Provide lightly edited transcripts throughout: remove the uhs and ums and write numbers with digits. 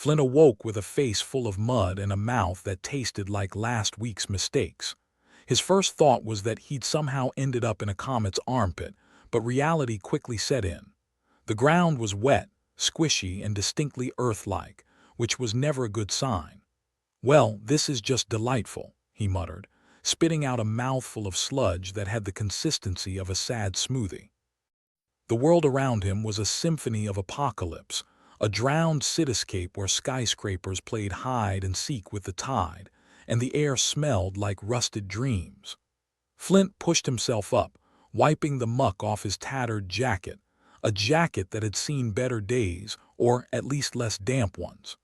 Flint awoke with a face full of mud and a mouth that tasted like last week's mistakes. His first thought was that he'd somehow ended up in a comet's armpit, but reality quickly set in. The ground was wet, squishy, and distinctly Earth-like, which was never a good sign. "Well, this is just delightful," he muttered, spitting out a mouthful of sludge that had the consistency of a sad smoothie. The world around him was a symphony of apocalypse, a drowned cityscape where skyscrapers played hide and seek with the tide, and the air smelled like rusted dreams. Flint pushed himself up, wiping the muck off his tattered jacket, a jacket that had seen better days, or at least less damp ones.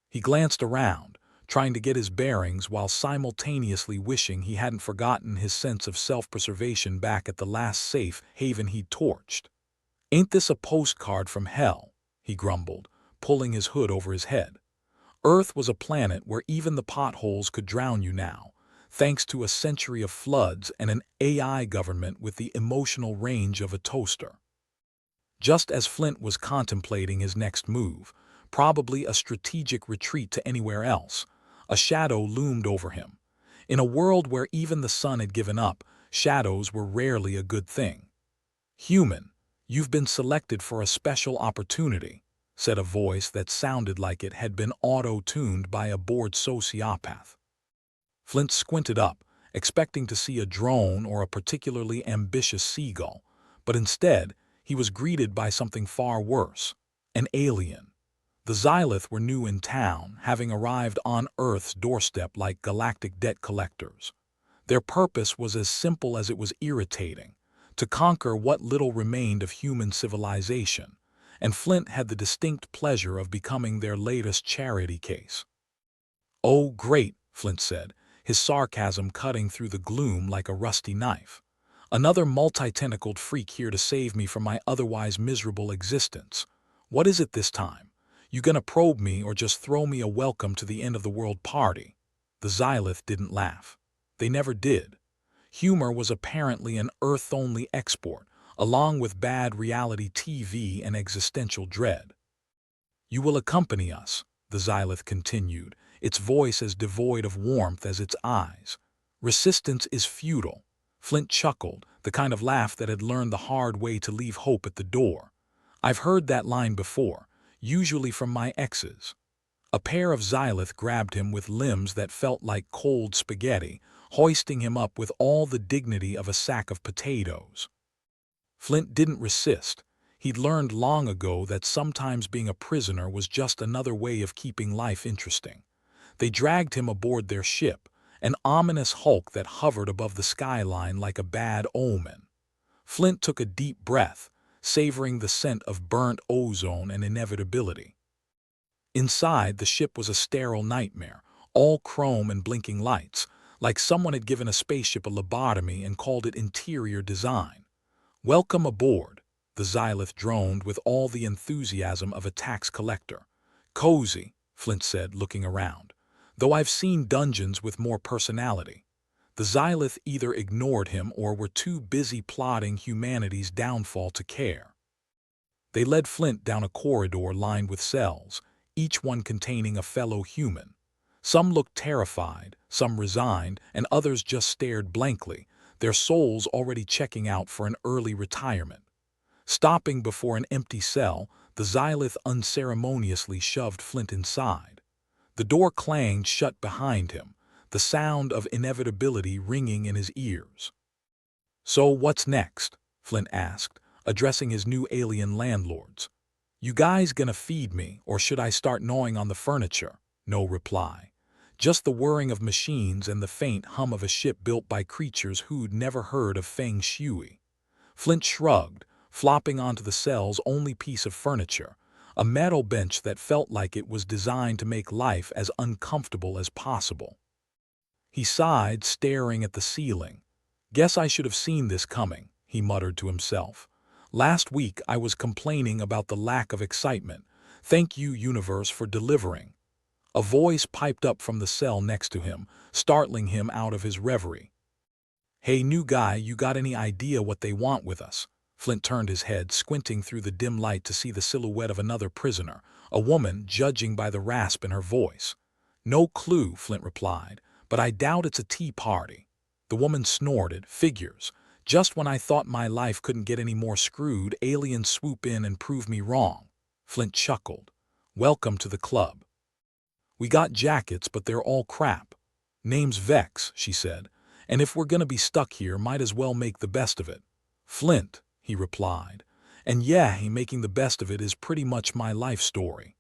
He glanced around, trying to get his bearings while simultaneously wishing he hadn't forgotten his sense of self-preservation back at the last safe haven he'd torched. "Ain't this a postcard from hell?" he grumbled, pulling his hood over his head. Earth was a planet where even the potholes could drown you now, thanks to a century of floods and an AI government with the emotional range of a toaster. Just as Flint was contemplating his next move, probably a strategic retreat to anywhere else, a shadow loomed over him. In a world where even the sun had given up, shadows were rarely a good thing. "Human, you've been selected for a special opportunity," said a voice that sounded like it had been auto-tuned by a bored sociopath. Flint squinted up, expecting to see a drone or a particularly ambitious seagull, but instead, he was greeted by something far worse, an alien. The Xylith were new in town, having arrived on Earth's doorstep like galactic debt collectors. Their purpose was as simple as it was irritating: to conquer what little remained of human civilization, and Flint had the distinct pleasure of becoming their latest charity case. "Oh, great," Flint said, his sarcasm cutting through the gloom like a rusty knife. "Another multi-tentacled freak here to save me from my otherwise miserable existence. What is it this time? You gonna probe me or just throw me a welcome to the end of the world party?" The Xylith didn't laugh. They never did. Humor was apparently an Earth-only export, along with bad reality TV and existential dread. "You will accompany us," the Xylith continued, its voice as devoid of warmth as its eyes. "Resistance is futile." Flint chuckled, the kind of laugh that had learned the hard way to leave hope at the door. "I've heard that line before, usually from my exes." A pair of Xylith grabbed him with limbs that felt like cold spaghetti, hoisting him up with all the dignity of a sack of potatoes. Flint didn't resist. He'd learned long ago that sometimes being a prisoner was just another way of keeping life interesting. They dragged him aboard their ship, an ominous hulk that hovered above the skyline like a bad omen. Flint took a deep breath, savoring the scent of burnt ozone and inevitability. Inside, the ship was a sterile nightmare, all chrome and blinking lights, like someone had given a spaceship a lobotomy and called it interior design. "Welcome aboard," the Xylith droned with all the enthusiasm of a tax collector. "Cozy," Flint said, looking around, "though I've seen dungeons with more personality." The Xylith either ignored him or were too busy plotting humanity's downfall to care. They led Flint down a corridor lined with cells, each one containing a fellow human. Some looked terrified, some resigned, and others just stared blankly, their souls already checking out for an early retirement. Stopping before an empty cell, the Xylith unceremoniously shoved Flint inside. The door clanged shut behind him, the sound of inevitability ringing in his ears. "So what's next?" Flint asked, addressing his new alien landlords. "You guys gonna feed me, or should I start gnawing on the furniture?" No reply. Just the whirring of machines and the faint hum of a ship built by creatures who'd never heard of feng shui. Flint shrugged, flopping onto the cell's only piece of furniture, a metal bench that felt like it was designed to make life as uncomfortable as possible. He sighed, staring at the ceiling. "Guess I should have seen this coming," he muttered to himself. "Last week I was complaining about the lack of excitement. Thank you, universe, for delivering." A voice piped up from the cell next to him, startling him out of his reverie. "Hey, new guy, you got any idea what they want with us?" Flint turned his head, squinting through the dim light to see the silhouette of another prisoner, a woman, judging by the rasp in her voice. "No clue," Flint replied, "but I doubt it's a tea party." The woman snorted. "Figures. Just when I thought my life couldn't get any more screwed, aliens swoop in and prove me wrong." Flint chuckled. "Welcome to the club. We got jackets, but they're all crap." "Name's Vex," she said, "and if we're gonna be stuck here, might as well make the best of it." "Flint," he replied, "and yeah, making the best of it is pretty much my life story."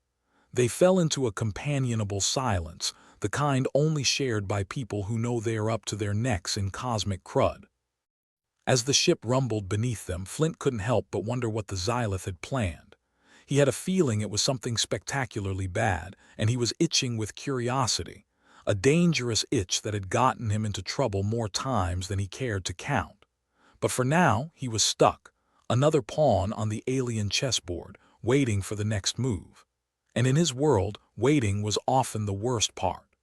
They fell into a companionable silence, the kind only shared by people who know they are up to their necks in cosmic crud. As the ship rumbled beneath them, Flint couldn't help but wonder what the Xylith had planned. He had a feeling it was something spectacularly bad, and he was itching with curiosity, a dangerous itch that had gotten him into trouble more times than he cared to count. But for now, he was stuck, another pawn on the alien chessboard, waiting for the next move. And in his world, waiting was often the worst part.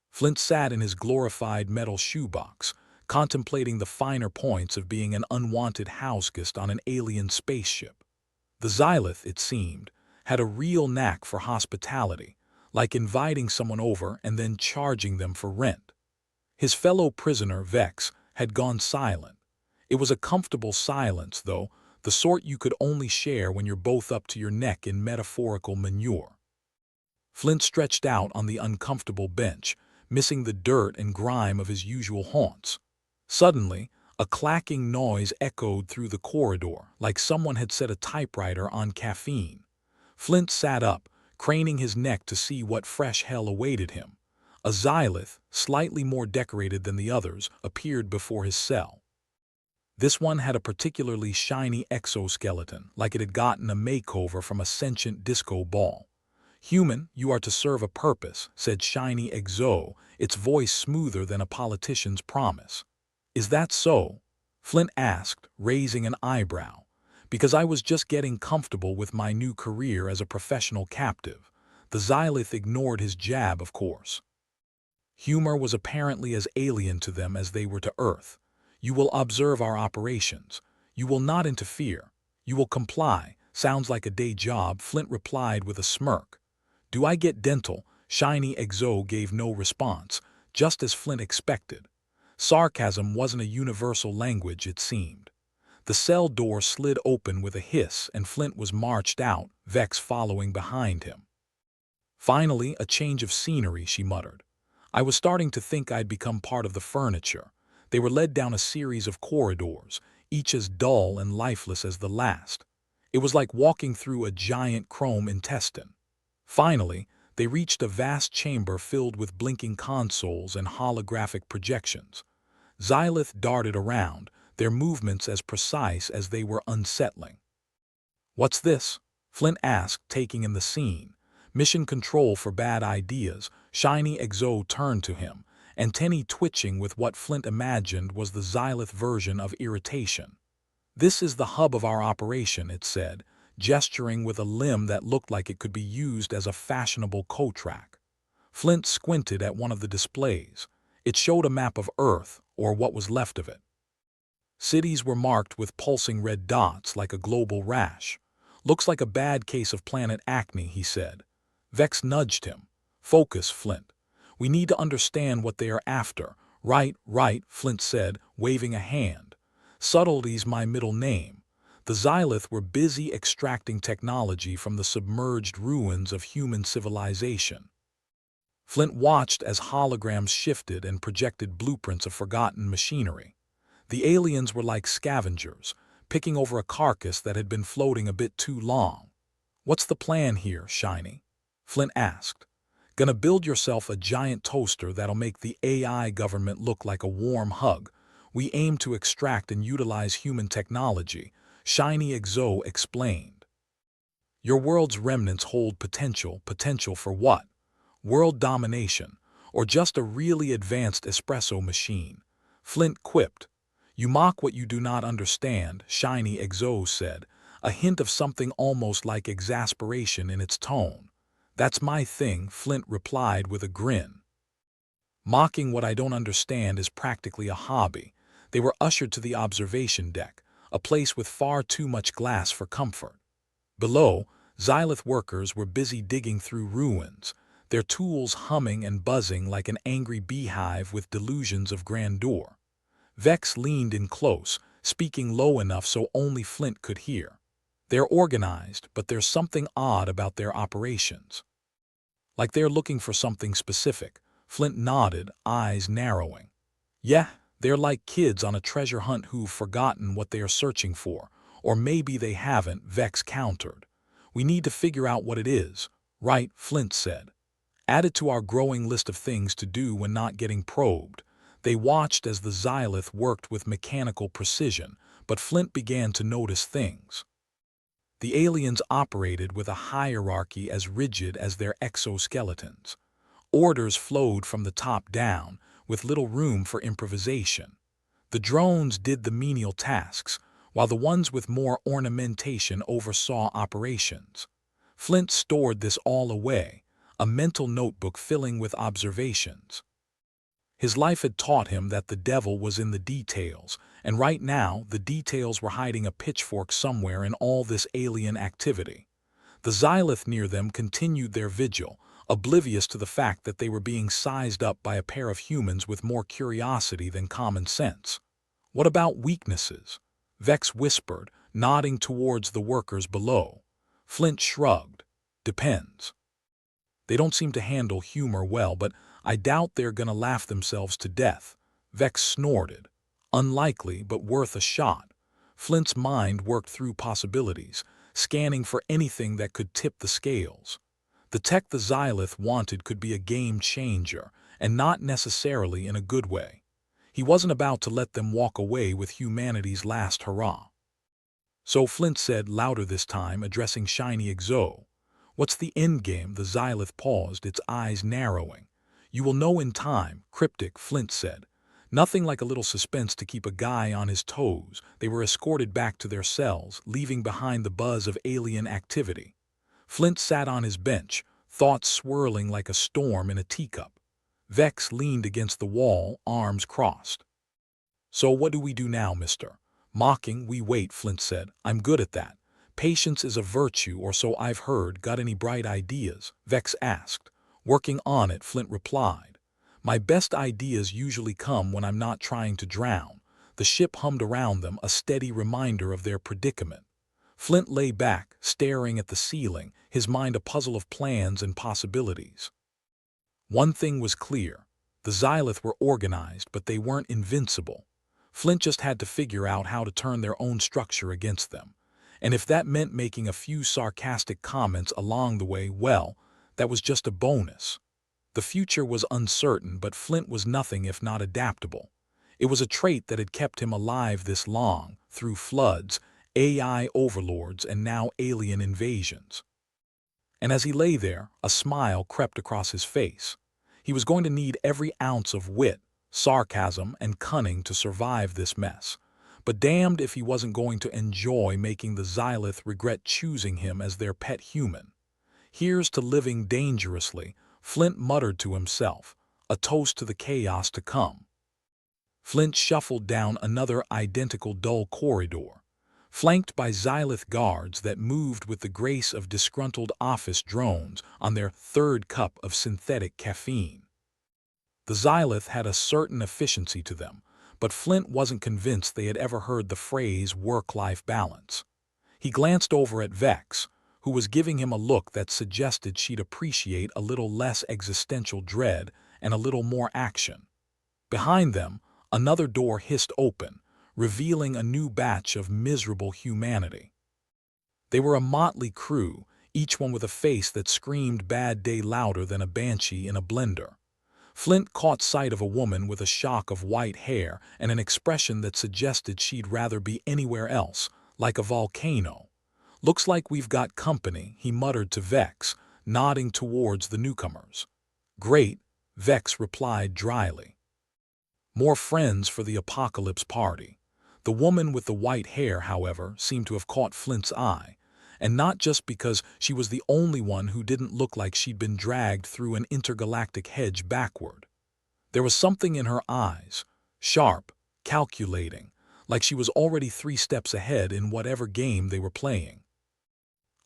Flint sat in his glorified metal shoebox, contemplating the finer points of being an unwanted houseguest on an alien spaceship. The Xylith, it seemed, had a real knack for hospitality, like inviting someone over and then charging them for rent. His fellow prisoner, Vex, had gone silent. It was a comfortable silence, though, the sort you could only share when you're both up to your neck in metaphorical manure. Flint stretched out on the uncomfortable bench, missing the dirt and grime of his usual haunts. Suddenly, a clacking noise echoed through the corridor, like someone had set a typewriter on caffeine. Flint sat up, craning his neck to see what fresh hell awaited him. A Xylith, slightly more decorated than the others, appeared before his cell. This one had a particularly shiny exoskeleton, like it had gotten a makeover from a sentient disco ball. "Human, you are to serve a purpose," said Shiny Exo, its voice smoother than a politician's promise. "Is that so?" Flint asked, raising an eyebrow. "Because I was just getting comfortable with my new career as a professional captive." The Xylith ignored his jab, of course. Humor was apparently as alien to them as they were to Earth. "You will observe our operations. You will not interfere. You will comply." "Sounds like a day job," Flint replied with a smirk. "Do I get dental?" Shiny Exo gave no response, just as Flint expected. Sarcasm wasn't a universal language, it seemed. The cell door slid open with a hiss, and Flint was marched out, Vex following behind him. "Finally, a change of scenery," she muttered. "I was starting to think I'd become part of the furniture." They were led down a series of corridors, each as dull and lifeless as the last. It was like walking through a giant chrome intestine. Finally, they reached a vast chamber filled with blinking consoles and holographic projections. Xylith darted around, their movements as precise as they were unsettling. "What's this?" Flint asked, taking in the scene. "Mission control for bad ideas." Shiny Exo turned to him, antennae twitching with what Flint imagined was the Xylith version of irritation. "This is the hub of our operation," it said, gesturing with a limb that looked like it could be used as a fashionable co-track. Flint squinted at one of the displays. It showed a map of Earth, or what was left of it. Cities were marked with pulsing red dots like a global rash. "Looks like a bad case of planet acne," he said. Vex nudged him. "Focus, Flint. We need to understand what they are after." "Right, right," Flint said, waving a hand. "Subtlety's my middle name." The Xylith were busy extracting technology from the submerged ruins of human civilization. Flint watched as holograms shifted and projected blueprints of forgotten machinery. The aliens were like scavengers, picking over a carcass that had been floating a bit too long. "What's the plan here, Shiny?" Flint asked. "Gonna build yourself a giant toaster that'll make the AI government look like a warm hug. We aim to extract and utilize human technology," Shiny Exo explained. "Your world's remnants hold potential. Potential for what? World domination, or just a really advanced espresso machine?" Flint quipped. "You mock what you do not understand," Shiny Exo said, a hint of something almost like exasperation in its tone. "That's my thing," Flint replied with a grin. "Mocking what I don't understand is practically a hobby." They were ushered to the observation deck, a place with far too much glass for comfort. Below, Xylith workers were busy digging through ruins, their tools humming and buzzing like an angry beehive with delusions of grandeur. Vex leaned in close, speaking low enough so only Flint could hear. They're organized, but there's something odd about their operations. Like they're looking for something specific. Flint nodded, eyes narrowing. Yeah, they're like kids on a treasure hunt who've forgotten what they are searching for. Or maybe they haven't, Vex countered. We need to figure out what it is. Right, Flint said. Add it to our growing list of things to do when not getting probed. They watched as the Xylith worked with mechanical precision, but Flint began to notice things. The aliens operated with a hierarchy as rigid as their exoskeletons. Orders flowed from the top down, with little room for improvisation. The drones did the menial tasks, while the ones with more ornamentation oversaw operations. Flint stored this all away, a mental notebook filling with observations. His life had taught him that the devil was in the details, and right now the details were hiding a pitchfork somewhere in all this alien activity. The Xylith near them continued their vigil, oblivious to the fact that they were being sized up by a pair of humans with more curiosity than common sense. What about weaknesses? Vex whispered, nodding towards the workers below. Flint shrugged. Depends. They don't seem to handle humor well, but I doubt they're gonna laugh themselves to death. Vex snorted. Unlikely, but worth a shot. Flint's mind worked through possibilities, scanning for anything that could tip the scales. The tech the Xylith wanted could be a game changer, and not necessarily in a good way. He wasn't about to let them walk away with humanity's last hurrah. So Flint said louder this time, addressing Shiny Exo. What's the endgame? The Xylith paused, its eyes narrowing. You will know in time, cryptic, Flint said. Nothing like a little suspense to keep a guy on his toes. They were escorted back to their cells, leaving behind the buzz of alien activity. Flint sat on his bench, thoughts swirling like a storm in a teacup. Vex leaned against the wall, arms crossed. So what do we do now, mister? Mocking, we wait, Flint said. I'm good at that. Patience is a virtue, or so I've heard. Got any bright ideas? Vex asked. Working on it, Flint replied. My best ideas usually come when I'm not trying to drown. The ship hummed around them, a steady reminder of their predicament. Flint lay back, staring at the ceiling, his mind a puzzle of plans and possibilities. One thing was clear. The Xylith were organized, but they weren't invincible. Flint just had to figure out how to turn their own structure against them. And if that meant making a few sarcastic comments along the way, well, that was just a bonus. The future was uncertain, but Flint was nothing if not adaptable. It was a trait that had kept him alive this long, through floods, AI overlords, and now alien invasions. And as he lay there, a smile crept across his face. He was going to need every ounce of wit, sarcasm, and cunning to survive this mess. But damned if he wasn't going to enjoy making the Xylith regret choosing him as their pet human. Here's to living dangerously, Flint muttered to himself, a toast to the chaos to come. Flint shuffled down another identical dull corridor, flanked by Xylith guards that moved with the grace of disgruntled office drones on their third cup of synthetic caffeine. The Xylith had a certain efficiency to them, but Flint wasn't convinced they had ever heard the phrase work-life balance. He glanced over at Vex, who was giving him a look that suggested she'd appreciate a little less existential dread and a little more action. Behind them, another door hissed open, revealing a new batch of miserable humanity. They were a motley crew, each one with a face that screamed bad day louder than a banshee in a blender. Flint caught sight of a woman with a shock of white hair and an expression that suggested she'd rather be anywhere else, like a volcano. Looks like we've got company, he muttered to Vex, nodding towards the newcomers. Great, Vex replied dryly. More friends for the apocalypse party. The woman with the white hair, however, seemed to have caught Flint's eye, and not just because she was the only one who didn't look like she'd been dragged through an intergalactic hedge backward. There was something in her eyes, sharp, calculating, like she was already 3 steps ahead in whatever game they were playing.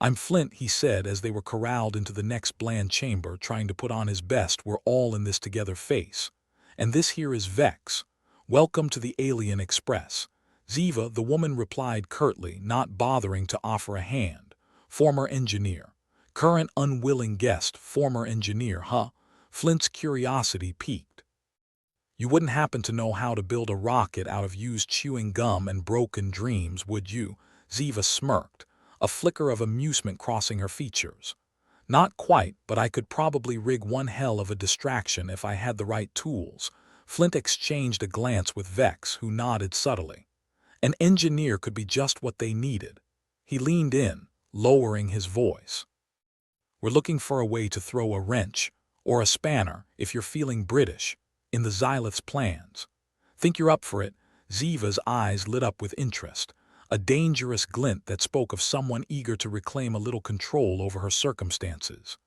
"I'm Flint," he said as they were corralled into the next bland chamber, trying to put on his best "we're all in this together" face. "And this here is Vex. Welcome to the Alien Express." "Ziva," the woman replied curtly, not bothering to offer a hand. "Former engineer." "Current unwilling guest, former engineer, huh?" Flint's curiosity piqued. "You wouldn't happen to know how to build a rocket out of used chewing gum and broken dreams, would you?" Ziva smirked, a flicker of amusement crossing her features. "Not quite, but I could probably rig one hell of a distraction if I had the right tools." Flint exchanged a glance with Vex, who nodded subtly. An engineer could be just what they needed. He leaned in, lowering his voice. "We're looking for a way to throw a wrench, or a spanner, if you're feeling British, in the Xylith's plans. Think you're up for it?" Ziva's eyes lit up with interest, a dangerous glint that spoke of someone eager to reclaim a little control over her circumstances.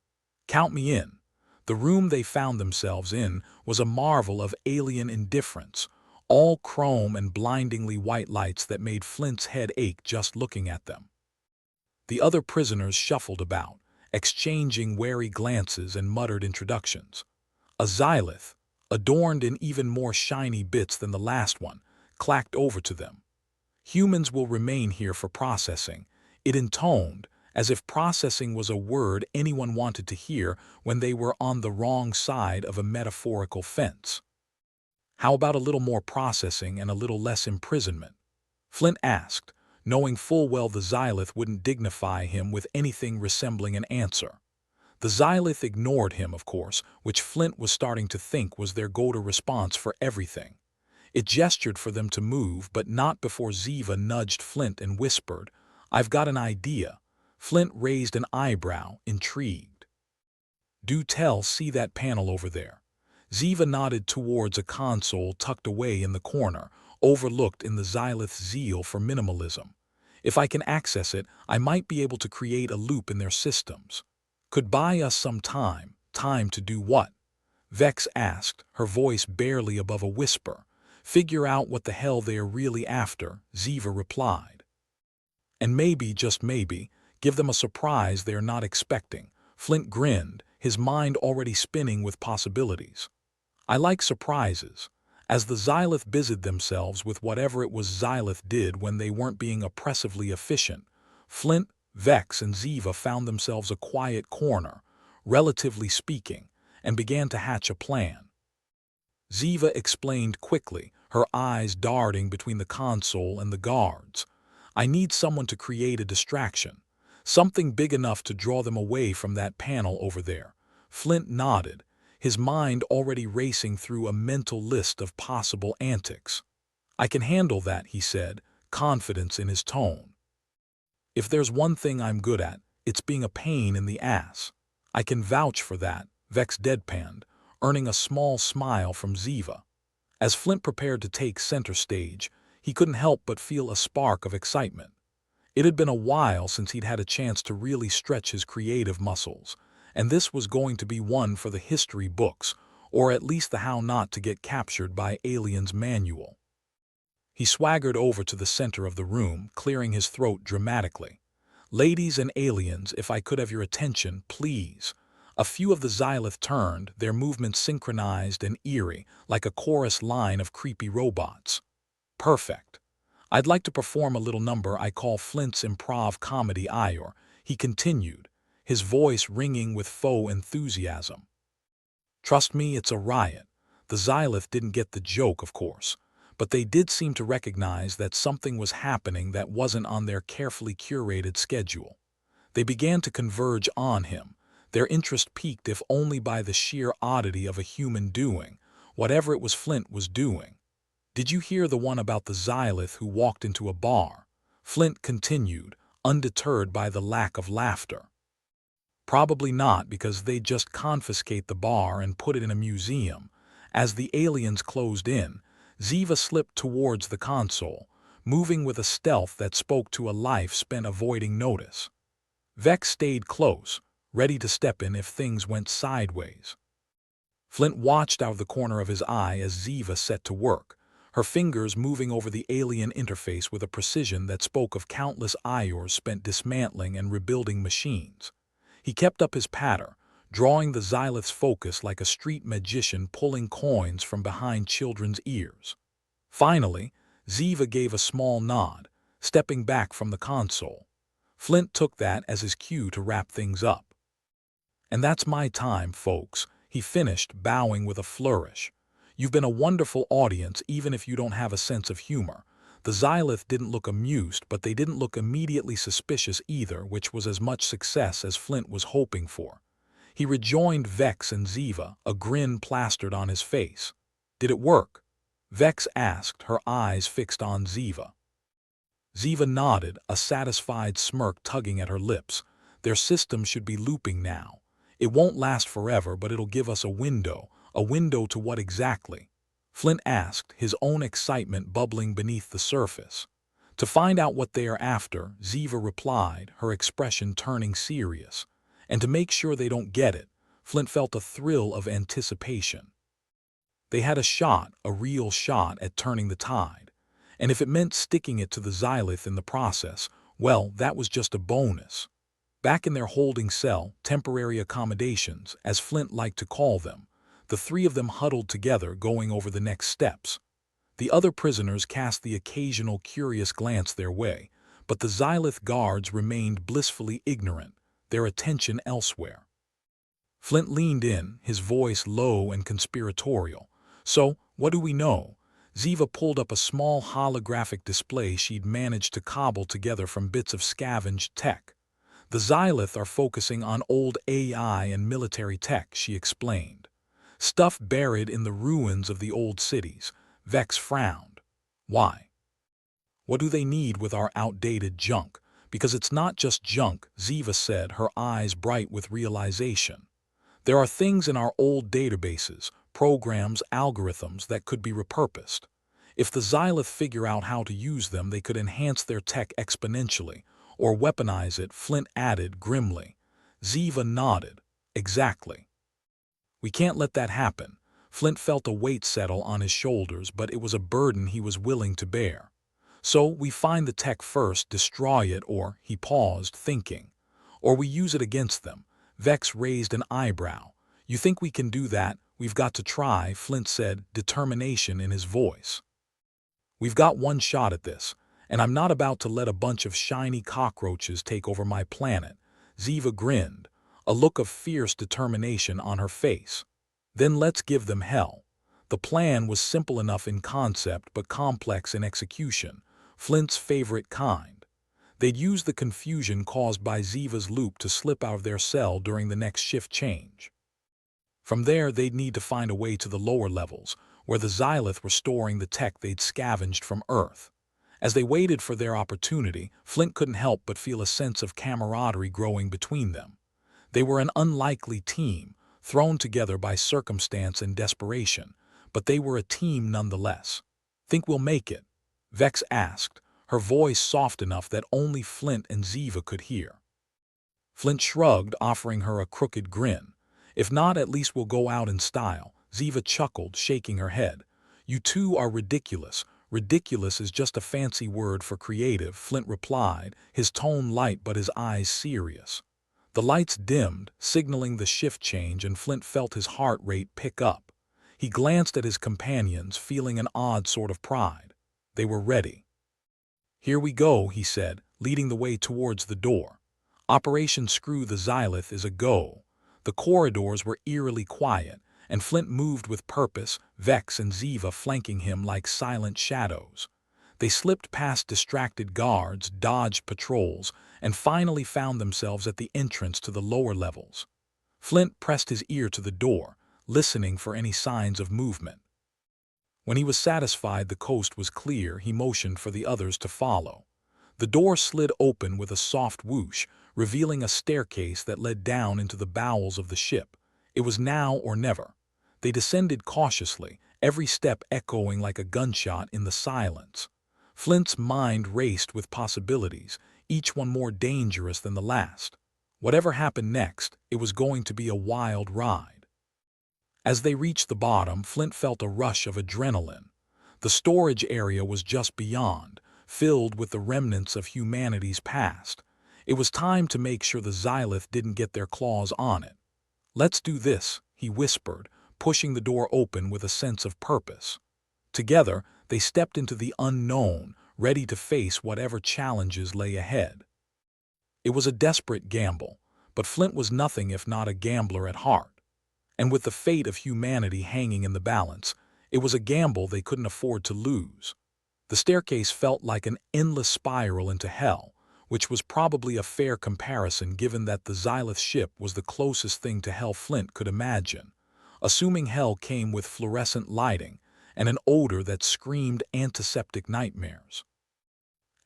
"Count me in." The room they found themselves in was a marvel of alien indifference, all chrome and blindingly white lights that made Flint's head ache just looking at them. The other prisoners shuffled about, exchanging wary glances and muttered introductions. A Xylith, adorned in even more shiny bits than the last one, clacked over to them. "Humans will remain here for processing," it intoned, as if processing was a word anyone wanted to hear when they were on the wrong side of a metaphorical fence. "How about a little more processing and a little less imprisonment?" Flint asked, knowing full well the Xylith wouldn't dignify him with anything resembling an answer. The Xylith ignored him, of course, which Flint was starting to think was their go-to response for everything. It gestured for them to move, but not before Ziva nudged Flint and whispered, "I've got an idea." Flint raised an eyebrow, intrigued. "Do tell, see that panel over there." Ziva nodded towards a console tucked away in the corner, overlooked in the Xylith's zeal for minimalism. "If I can access it, I might be able to create a loop in their systems." "Could buy us some time." "Time to do what?" Vex asked, her voice barely above a whisper. "Figure out what the hell they are really after," Ziva replied. "And maybe, just maybe, give them a surprise they are not expecting." Flint grinned, his mind already spinning with possibilities. "I like surprises." As the Xylith busied themselves with whatever it was Xylith did when they weren't being oppressively efficient, Flint, Vex, and Ziva found themselves a quiet corner, relatively speaking, and began to hatch a plan. Ziva explained quickly, her eyes darting between the console and the guards. "I need someone to create a distraction. Something big enough to draw them away from that panel over there." Flint nodded, his mind already racing through a mental list of possible antics. "I can handle that," he said, confidence in his tone. "If there's one thing I'm good at, it's being a pain in the ass." "I can vouch for that," Vex deadpanned, earning a small smile from Ziva. As Flint prepared to take center stage, he couldn't help but feel a spark of excitement. It had been a while since he'd had a chance to really stretch his creative muscles, and this was going to be one for the history books, or at least the How Not to Get Captured by Aliens manual. He swaggered over to the center of the room, clearing his throat dramatically. "Ladies and aliens, if I could have your attention, please." A few of the Xylith turned, their movements synchronized and eerie, like a chorus line of creepy robots. "Perfect. I'd like to perform a little number I call Flint's improv comedy Ior," he continued, his voice ringing with faux enthusiasm. "Trust me, it's a riot." The Xylith didn't get the joke, of course, but they did seem to recognize that something was happening that wasn't on their carefully curated schedule. They began to converge on him, their interest piqued if only by the sheer oddity of a human doing whatever it was Flint was doing. "Did you hear the one about the Xylith who walked into a bar?" Flint continued, undeterred by the lack of laughter. "Probably not, because they'd just confiscate the bar and put it in a museum." As the aliens closed in, Ziva slipped towards the console, moving with a stealth that spoke to a life spent avoiding notice. Vex stayed close, ready to step in if things went sideways. Flint watched out of the corner of his eye as Ziva set to work, her fingers moving over the alien interface with a precision that spoke of countless hours spent dismantling and rebuilding machines. He kept up his patter, drawing the Xylith's focus like a street magician pulling coins from behind children's ears. Finally, Ziva gave a small nod, stepping back from the console. Flint took that as his cue to wrap things up. "And that's my time, folks," he finished, bowing with a flourish. "You've been a wonderful audience even if you don't have a sense of humor." The Xylith didn't look amused, but they didn't look immediately suspicious either, which was as much success as Flint was hoping for. He rejoined Vex and Ziva, a grin plastered on his face. "Did it work?" Vex asked, her eyes fixed on Ziva. Ziva nodded, a satisfied smirk tugging at her lips. "Their system should be looping now. It won't last forever, but it'll give us a window. A window to what exactly?" Flint asked, his own excitement bubbling beneath the surface. "To find out what they are after," Ziva replied, her expression turning serious. "And to make sure they don't get it." Flint felt a thrill of anticipation. They had a shot, a real shot, at turning the tide. And if it meant sticking it to the Xylith in the process, well, that was just a bonus. Back in their holding cell, temporary accommodations, as Flint liked to call them, the three of them huddled together, going over the next steps. The other prisoners cast the occasional curious glance their way, but the Xylith guards remained blissfully ignorant, their attention elsewhere. Flint leaned in, his voice low and conspiratorial. "So, what do we know?" Ziva pulled up a small holographic display she'd managed to cobble together from bits of scavenged tech. "The Xylith are focusing on old AI and military tech," she explained. "Stuff buried in the ruins of the old cities." Vex frowned. "Why? What do they need with our outdated junk?" "Because it's not just junk," Ziva said, her eyes bright with realization. "There are things in our old databases, programs, algorithms that could be repurposed. If the Xylith figure out how to use them, they could enhance their tech exponentially, or weaponize it," Flint added grimly. Ziva nodded. "Exactly. We can't let that happen." Flint felt a weight settle on his shoulders, but it was a burden he was willing to bear. "So we find the tech first, destroy it, or," he paused, thinking, "or we use it against them." Vex raised an eyebrow. "You think we can do that?" "We've got to try," Flint said, determination in his voice. "We've got one shot at this, and I'm not about to let a bunch of shiny cockroaches take over my planet." Ziva grinned, a look of fierce determination on her face. "Then let's give them hell." The plan was simple enough in concept but complex in execution, Flint's favorite kind. They'd use the confusion caused by Ziva's loop to slip out of their cell during the next shift change. From there, they'd need to find a way to the lower levels, where the Xylith were storing the tech they'd scavenged from Earth. As they waited for their opportunity, Flint couldn't help but feel a sense of camaraderie growing between them. They were an unlikely team, thrown together by circumstance and desperation, but they were a team nonetheless. "Think we'll make it?" Vex asked, her voice soft enough that only Flint and Ziva could hear. Flint shrugged, offering her a crooked grin. "If not, at least we'll go out in style." Ziva chuckled, shaking her head. "You two are ridiculous." "Ridiculous is just a fancy word for creative," Flint replied, his tone light but his eyes serious. The lights dimmed, signaling the shift change, and Flint felt his heart rate pick up. He glanced at his companions, feeling an odd sort of pride. They were ready. "Here we go," he said, leading the way towards the door. "Operation Screw the Xylith is a go." The corridors were eerily quiet, and Flint moved with purpose, Vex and Ziva flanking him like silent shadows. They slipped past distracted guards, dodged patrols, and finally found themselves at the entrance to the lower levels. Flint pressed his ear to the door, listening for any signs of movement. When he was satisfied the coast was clear, he motioned for the others to follow. The door slid open with a soft whoosh, revealing a staircase that led down into the bowels of the ship. It was now or never. They descended cautiously, every step echoing like a gunshot in the silence. Flint's mind raced with possibilities, each one more dangerous than the last. Whatever happened next, it was going to be a wild ride. As they reached the bottom, Flint felt a rush of adrenaline. The storage area was just beyond, filled with the remnants of humanity's past. It was time to make sure the Xylith didn't get their claws on it. "Let's do this," he whispered, pushing the door open with a sense of purpose. Together, they stepped into the unknown, ready to face whatever challenges lay ahead. It was a desperate gamble, but Flint was nothing if not a gambler at heart. And with the fate of humanity hanging in the balance, it was a gamble they couldn't afford to lose. The staircase felt like an endless spiral into hell, which was probably a fair comparison given that the Xylith ship was the closest thing to hell Flint could imagine, assuming hell came with fluorescent lighting and an odor that screamed antiseptic nightmares.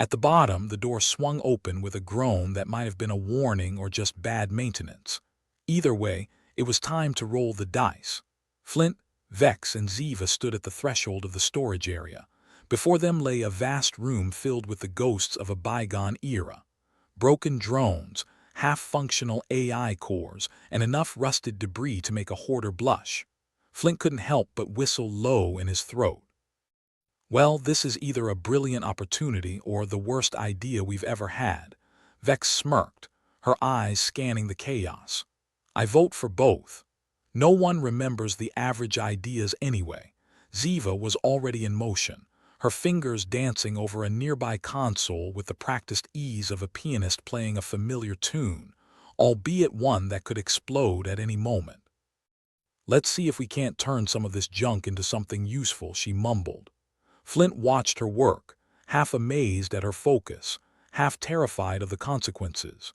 At the bottom, the door swung open with a groan that might have been a warning or just bad maintenance. Either way, it was time to roll the dice. Flint, Vex, and Ziva stood at the threshold of the storage area. Before them lay a vast room filled with the ghosts of a bygone era. Broken drones, half-functional AI cores, and enough rusted debris to make a hoarder blush. Flint couldn't help but whistle low in his throat. "Well, this is either a brilliant opportunity or the worst idea we've ever had." Vex smirked, her eyes scanning the chaos. "I vote for both. No one remembers the average ideas anyway." Ziva was already in motion, her fingers dancing over a nearby console with the practiced ease of a pianist playing a familiar tune, albeit one that could explode at any moment. "Let's see if we can't turn some of this junk into something useful," she mumbled. Flint watched her work, half amazed at her focus, half terrified of the consequences.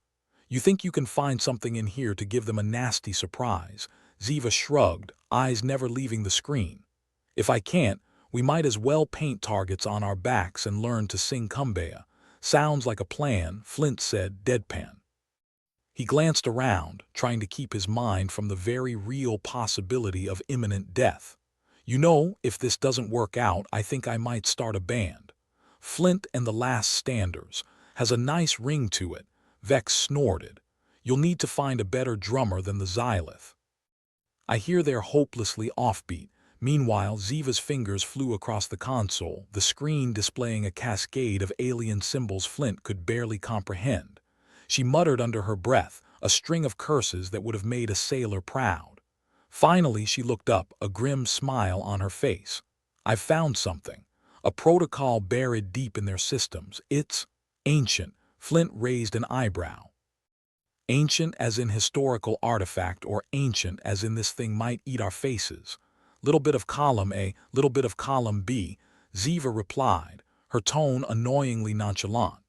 "You think you can find something in here to give them a nasty surprise?" Ziva shrugged, eyes never leaving the screen. "If I can't, we might as well paint targets on our backs and learn to sing cumbia." "Sounds like a plan," Flint said, deadpan. He glanced around, trying to keep his mind from the very real possibility of imminent death. "You know, if this doesn't work out, I think I might start a band." "Flint and the Last Standers has a nice ring to it," Vex snorted. "You'll need to find a better drummer than the Xylith." "I hear they're hopelessly offbeat." Meanwhile, Ziva's fingers flew across the console, the screen displaying a cascade of alien symbols Flint could barely comprehend. She muttered under her breath, a string of curses that would have made a sailor proud. Finally, she looked up, a grim smile on her face. "I've found something. A protocol buried deep in their systems. It's ancient." Flint raised an eyebrow. "Ancient as in historical artifact, or ancient as in this thing might eat our faces?" "Little bit of column A, little bit of column B," Ziva replied, her tone annoyingly nonchalant.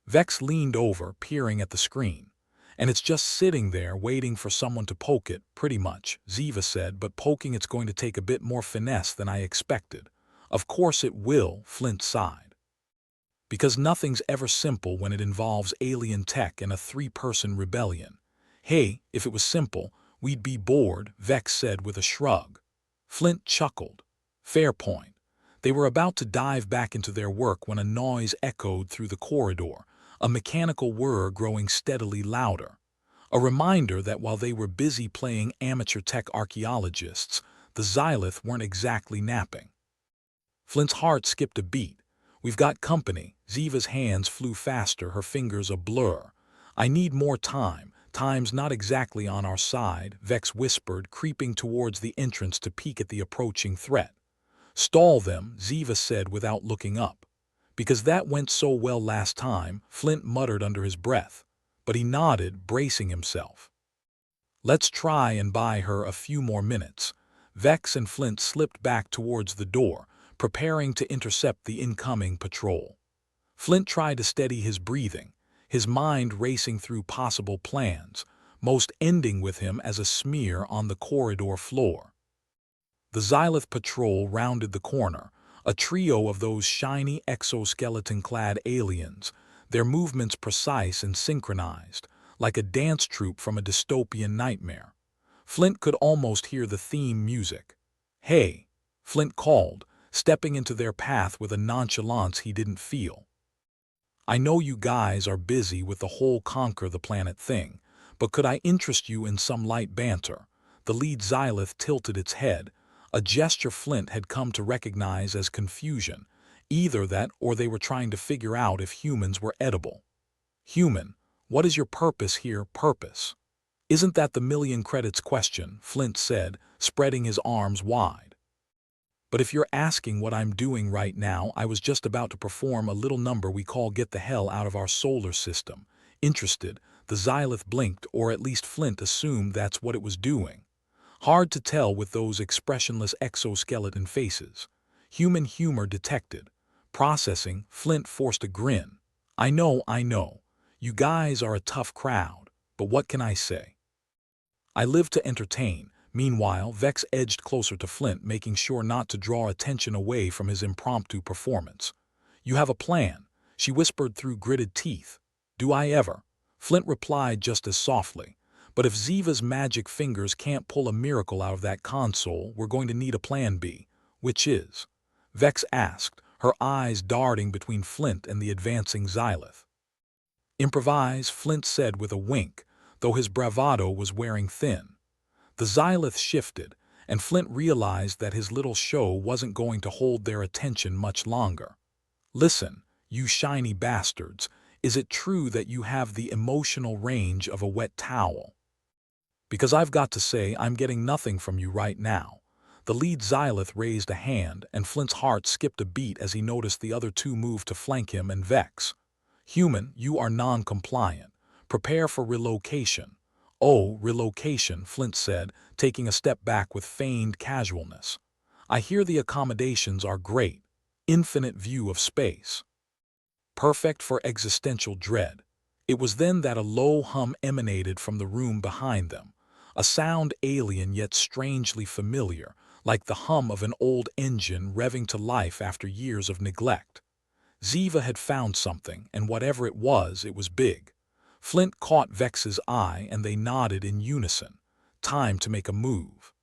Vex leaned over, peering at the screen. "And it's just sitting there waiting for someone to poke it, pretty much," Ziva said, "but poking it's going to take a bit more finesse than I expected." "Of course it will," Flint sighed. "Because nothing's ever simple when it involves alien tech and a three-person rebellion." "Hey, if it was simple, we'd be bored," Vex said with a shrug. Flint chuckled. "Fair point." They were about to dive back into their work when a noise echoed through the corridor, a mechanical whir growing steadily louder. A reminder that while they were busy playing amateur tech archaeologists, the Xylith weren't exactly napping. Flint's heart skipped a beat. "We've got company." Ziva's hands flew faster, her fingers a blur. "I need more time. Time's not exactly on our side," Vex whispered, creeping towards the entrance to peek at the approaching threat. "Stall them," Ziva said without looking up. "Because that went so well last time," Flint muttered under his breath. But he nodded, bracing himself. "Let's try and buy her a few more minutes." Vex and Flint slipped back towards the door, preparing to intercept the incoming patrol. Flint tried to steady his breathing, his mind racing through possible plans, most ending with him as a smear on the corridor floor. The Xylith patrol rounded the corner, a trio of those shiny exoskeleton-clad aliens, their movements precise and synchronized, like a dance troupe from a dystopian nightmare. Flint could almost hear the theme music. "Hey," Flint called, stepping into their path with a nonchalance he didn't feel. "I know you guys are busy with the whole conquer the planet thing, but could I interest you in some light banter?" The lead Xylith tilted its head, a gesture Flint had come to recognize as confusion, either that or they were trying to figure out if humans were edible. Human, what is your purpose here, purpose? Isn't that the million credits question, Flint said, spreading his arms wide. But if you're asking what I'm doing right now, I was just about to perform a little number we call Get the Hell Out of Our Solar System. Interested, the Xylith blinked, or at least Flint assumed that's what it was doing. Hard to tell with those expressionless exoskeleton faces. Human humor detected. Processing, Flint forced a grin. I know. You guys are a tough crowd, but what can I say? I live to entertain. Meanwhile, Vex edged closer to Flint, making sure not to draw attention away from his impromptu performance. You have a plan, she whispered through gritted teeth. Do I ever? Flint replied just as softly. But if Ziva's magic fingers can't pull a miracle out of that console, we're going to need a plan B. Which is? Vex asked, her eyes darting between Flint and the advancing Xylith. Improvise, Flint said with a wink, though his bravado was wearing thin. The Xylith shifted, and Flint realized that his little show wasn't going to hold their attention much longer. Listen, you shiny bastards, is it true that you have the emotional range of a wet towel? Because I've got to say I'm getting nothing from you right now. The lead Xylith raised a hand, and Flint's heart skipped a beat as he noticed the other two move to flank him and Vex. Human, you are non-compliant. Prepare for relocation. Oh, relocation, Flint said, taking a step back with feigned casualness. I hear the accommodations are great. Infinite view of space. Perfect for existential dread. It was then that a low hum emanated from the room behind them, a sound alien yet strangely familiar, like the hum of an old engine revving to life after years of neglect. Ziva had found something, and whatever it was big. Flint caught Vex's eye, and they nodded in unison. Time to make a move.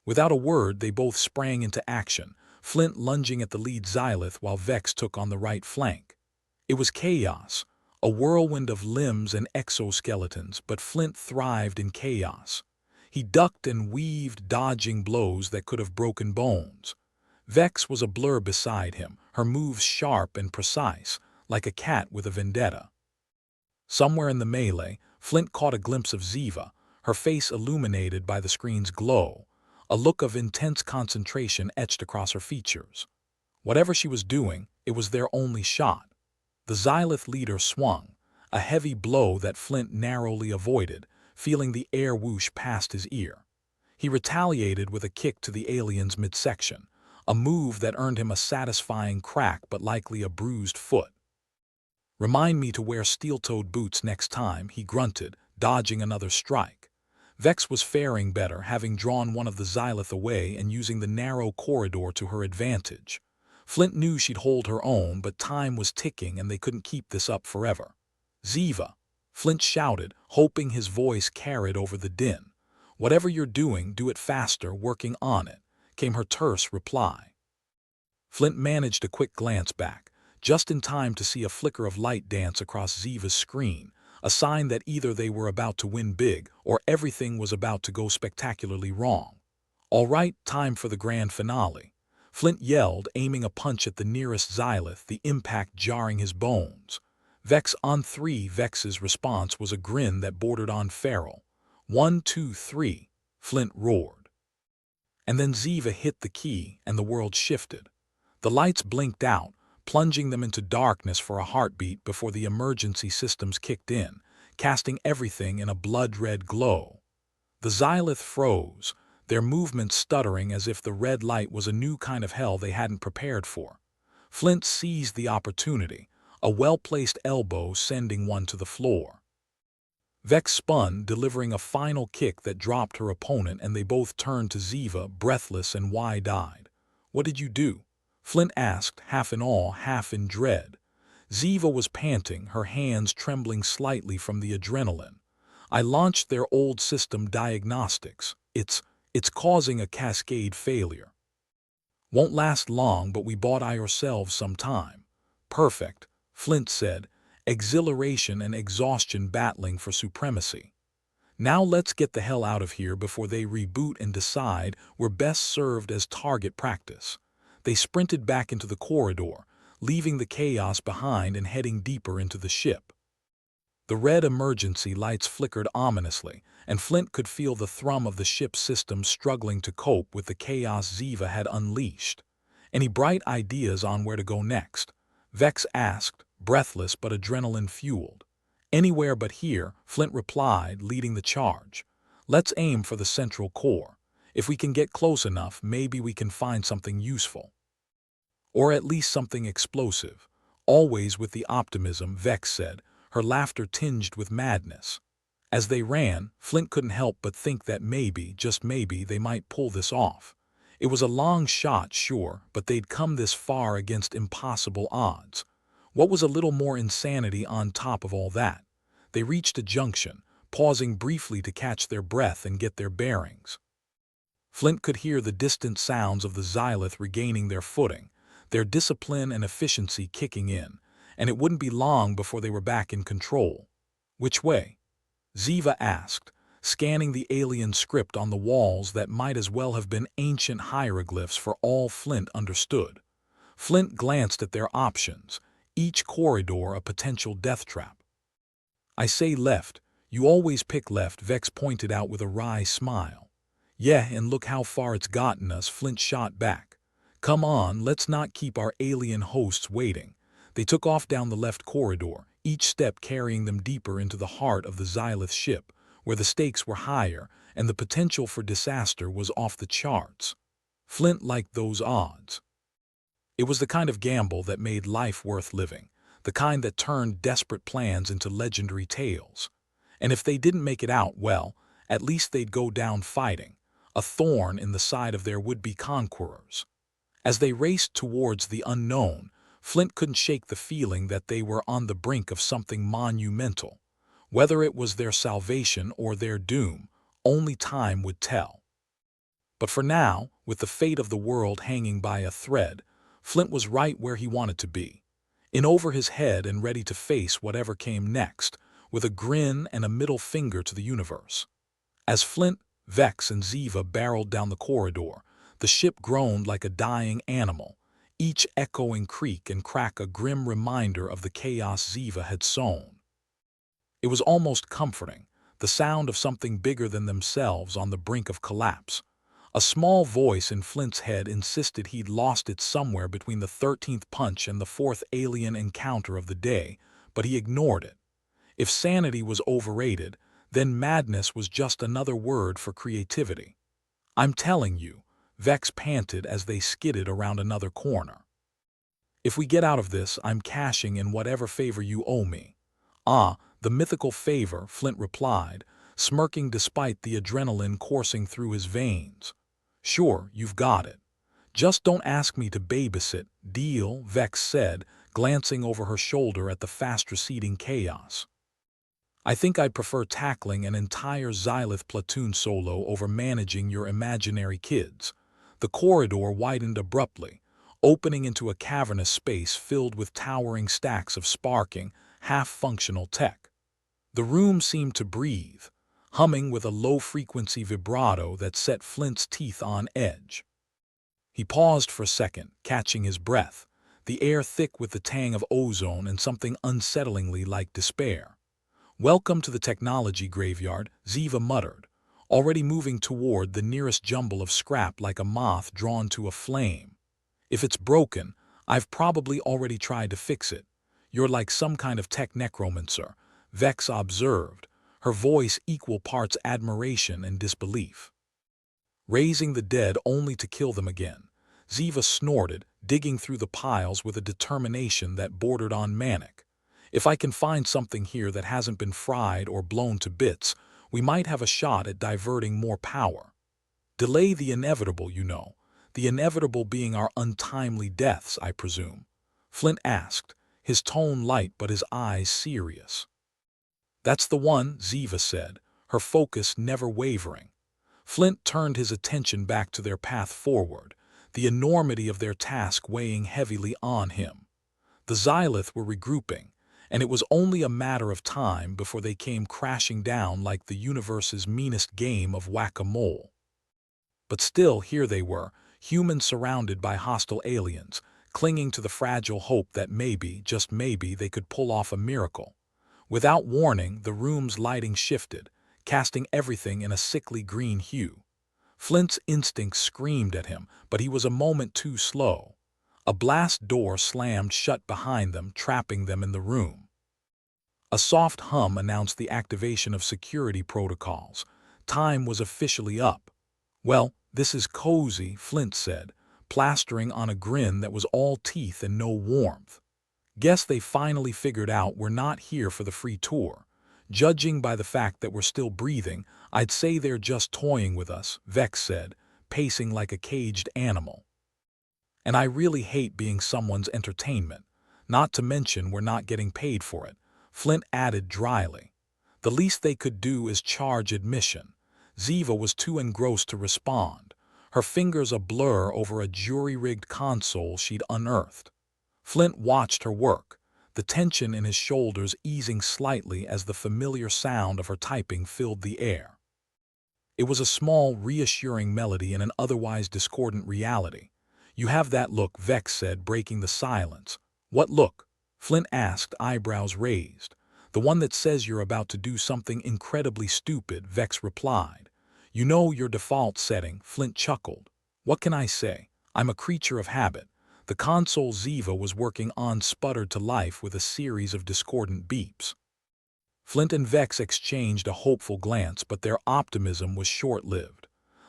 Without a word, they both sprang into action, Flint lunging at the lead Xylith while Vex took on the right flank. It was chaos, a whirlwind of limbs and exoskeletons, but Flint thrived in chaos. He ducked and weaved, dodging blows that could have broken bones. Vex was a blur beside him, her moves sharp and precise, like a cat with a vendetta. Somewhere in the melee, Flint caught a glimpse of Ziva, her face illuminated by the screen's glow, a look of intense concentration etched across her features. Whatever she was doing, it was their only shot. The Xylith leader swung, a heavy blow that Flint narrowly avoided, feeling the air whoosh past his ear. He retaliated with a kick to the alien's midsection, a move that earned him a satisfying crack but likely a bruised foot. Remind me to wear steel-toed boots next time, he grunted, dodging another strike. Vex was faring better, having drawn one of the Xylith away and using the narrow corridor to her advantage. Flint knew she'd hold her own, but time was ticking and they couldn't keep this up forever. Ziva, Flint shouted, hoping his voice carried over the din. Whatever you're doing, do it faster, working on it, came her terse reply. Flint managed a quick glance back, just in time to see a flicker of light dance across Ziva's screen, a sign that either they were about to win big or everything was about to go spectacularly wrong. All right, time for the grand finale. Flint yelled, aiming a punch at the nearest Xylith, the impact jarring his bones. Vex on 3. Vex's response was a grin that bordered on feral. 1, 2, 3, Flint roared. And then Ziva hit the key and the world shifted. The lights blinked out, plunging them into darkness for a heartbeat before the emergency systems kicked in, casting everything in a blood-red glow. The Xylith froze, their movements stuttering as if the red light was a new kind of hell they hadn't prepared for. Flint seized the opportunity, a well-placed elbow sending one to the floor. Vex spun, delivering a final kick that dropped her opponent, and they both turned to Ziva, breathless and wide-eyed. What did you do? Flint asked, half in awe, half in dread. Ziva was panting, her hands trembling slightly from the adrenaline. I launched their old system diagnostics. It's causing a cascade failure. Won't last long, but we bought ourselves some time. Perfect, Flint said, exhilaration and exhaustion battling for supremacy. Now let's get the hell out of here before they reboot and decide we're best served as target practice. They sprinted back into the corridor, leaving the chaos behind and heading deeper into the ship. The red emergency lights flickered ominously, and Flint could feel the thrum of the ship's system struggling to cope with the chaos Ziva had unleashed. Any bright ideas on where to go next? Vex asked, breathless but adrenaline-fueled. Anywhere but here, Flint replied, leading the charge. Let's aim for the central core. If we can get close enough, maybe we can find something useful. Or at least something explosive. Always with the optimism, Vex said, her laughter tinged with madness. As they ran, Flint couldn't help but think that maybe, just maybe, they might pull this off. It was a long shot, sure, but they'd come this far against impossible odds. What was a little more insanity on top of all that? They reached a junction, pausing briefly to catch their breath and get their bearings. Flint could hear the distant sounds of the Xylith regaining their footing, their discipline and efficiency kicking in, and it wouldn't be long before they were back in control. Which way? Ziva asked, scanning the alien script on the walls that might as well have been ancient hieroglyphs for all Flint understood. Flint glanced at their options, each corridor a potential death trap. I say left, you always pick left, Vex pointed out with a wry smile. Yeah, and look how far it's gotten us, Flint shot back. Come on, let's not keep our alien hosts waiting. They took off down the left corridor, each step carrying them deeper into the heart of the Xylith ship, where the stakes were higher and the potential for disaster was off the charts. Flint liked those odds. It was the kind of gamble that made life worth living, the kind that turned desperate plans into legendary tales. And if they didn't make it out, well, at least they'd go down fighting, a thorn in the side of their would-be conquerors. As they raced towards the unknown, Flint couldn't shake the feeling that they were on the brink of something monumental. Whether it was their salvation or their doom, only time would tell. But for now, with the fate of the world hanging by a thread, Flint was right where he wanted to be, in over his head and ready to face whatever came next, with a grin and a middle finger to the universe. As Flint, Vex, and Ziva barreled down the corridor, the ship groaned like a dying animal, each echoing creak and crack a grim reminder of the chaos Ziva had sown. It was almost comforting, the sound of something bigger than themselves on the brink of collapse. A small voice in Flint's head insisted he'd lost it somewhere between the 13th punch and the 4th alien encounter of the day, but he ignored it. If sanity was overrated, then madness was just another word for creativity. I'm telling you, Vex panted as they skidded around another corner. If we get out of this, I'm cashing in whatever favor you owe me. Ah, the mythical favor, Flint replied, smirking despite the adrenaline coursing through his veins. Sure, you've got it. Just don't ask me to babysit, deal, Vex said, glancing over her shoulder at the fast-receding chaos. I think I'd prefer tackling an entire Xylith platoon solo over managing your imaginary kids. The corridor widened abruptly, opening into a cavernous space filled with towering stacks of sparking, half-functional tech. The room seemed to breathe, humming with a low-frequency vibrato that set Flint's teeth on edge. He paused for a second, catching his breath, the air thick with the tang of ozone and something unsettlingly like despair. Welcome to the technology graveyard, Ziva muttered, already moving toward the nearest jumble of scrap like a moth drawn to a flame. If it's broken, I've probably already tried to fix it. You're like some kind of tech necromancer, Vex observed, her voice equal parts admiration and disbelief. Raising the dead only to kill them again, Ziva snorted, digging through the piles with a determination that bordered on manic. If I can find something here that hasn't been fried or blown to bits, we might have a shot at diverting more power. Delay the inevitable, you know. The inevitable being our untimely deaths, I presume. Flint asked, his tone light but his eyes serious. That's the one, Ziva said, her focus never wavering. Flint turned his attention back to their path forward, the enormity of their task weighing heavily on him. The Xylith were regrouping, and it was only a matter of time before they came crashing down like the universe's meanest game of whack-a-mole. But still, here they were, humans surrounded by hostile aliens, clinging to the fragile hope that maybe, just maybe, they could pull off a miracle. Without warning, the room's lighting shifted, casting everything in a sickly green hue. Flint's instincts screamed at him, but he was a moment too slow. A blast door slammed shut behind them, trapping them in the room. A soft hum announced the activation of security protocols. Time was officially up. "Well, this is cozy," Flint said, plastering on a grin that was all teeth and no warmth. "Guess they finally figured out we're not here for the free tour. Judging by the fact that we're still breathing, I'd say they're just toying with us," Vex said, pacing like a caged animal. "And I really hate being someone's entertainment. Not to mention we're not getting paid for it," Flint added dryly. The least they could do is charge admission. Ziva was too engrossed to respond, her fingers a blur over a jury-rigged console she'd unearthed. Flint watched her work, the tension in his shoulders easing slightly as the familiar sound of her typing filled the air. It was a small, reassuring melody in an otherwise discordant reality. "You have that look," Vex said, breaking the silence. "What look?" Flint asked, eyebrows raised. "The one that says you're about to do something incredibly stupid," Vex replied. "You know your default setting," Flint chuckled. "What can I say? I'm a creature of habit." The console Ziva was working on sputtered to life with a series of discordant beeps. Flint and Vex exchanged a hopeful glance, but their optimism was short-lived.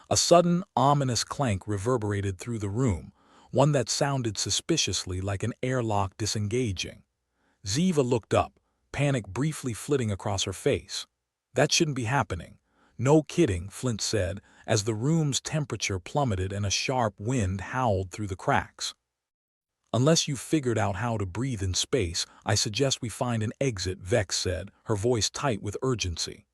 A sudden, ominous clank reverberated through the room, one that sounded suspiciously like an airlock disengaging. Ziva looked up, panic briefly flitting across her face. "That shouldn't be happening." "No kidding," Flint said, as the room's temperature plummeted and a sharp wind howled through the cracks. "Unless you've figured out how to breathe in space, I suggest we find an exit," Vex said, her voice tight with urgency.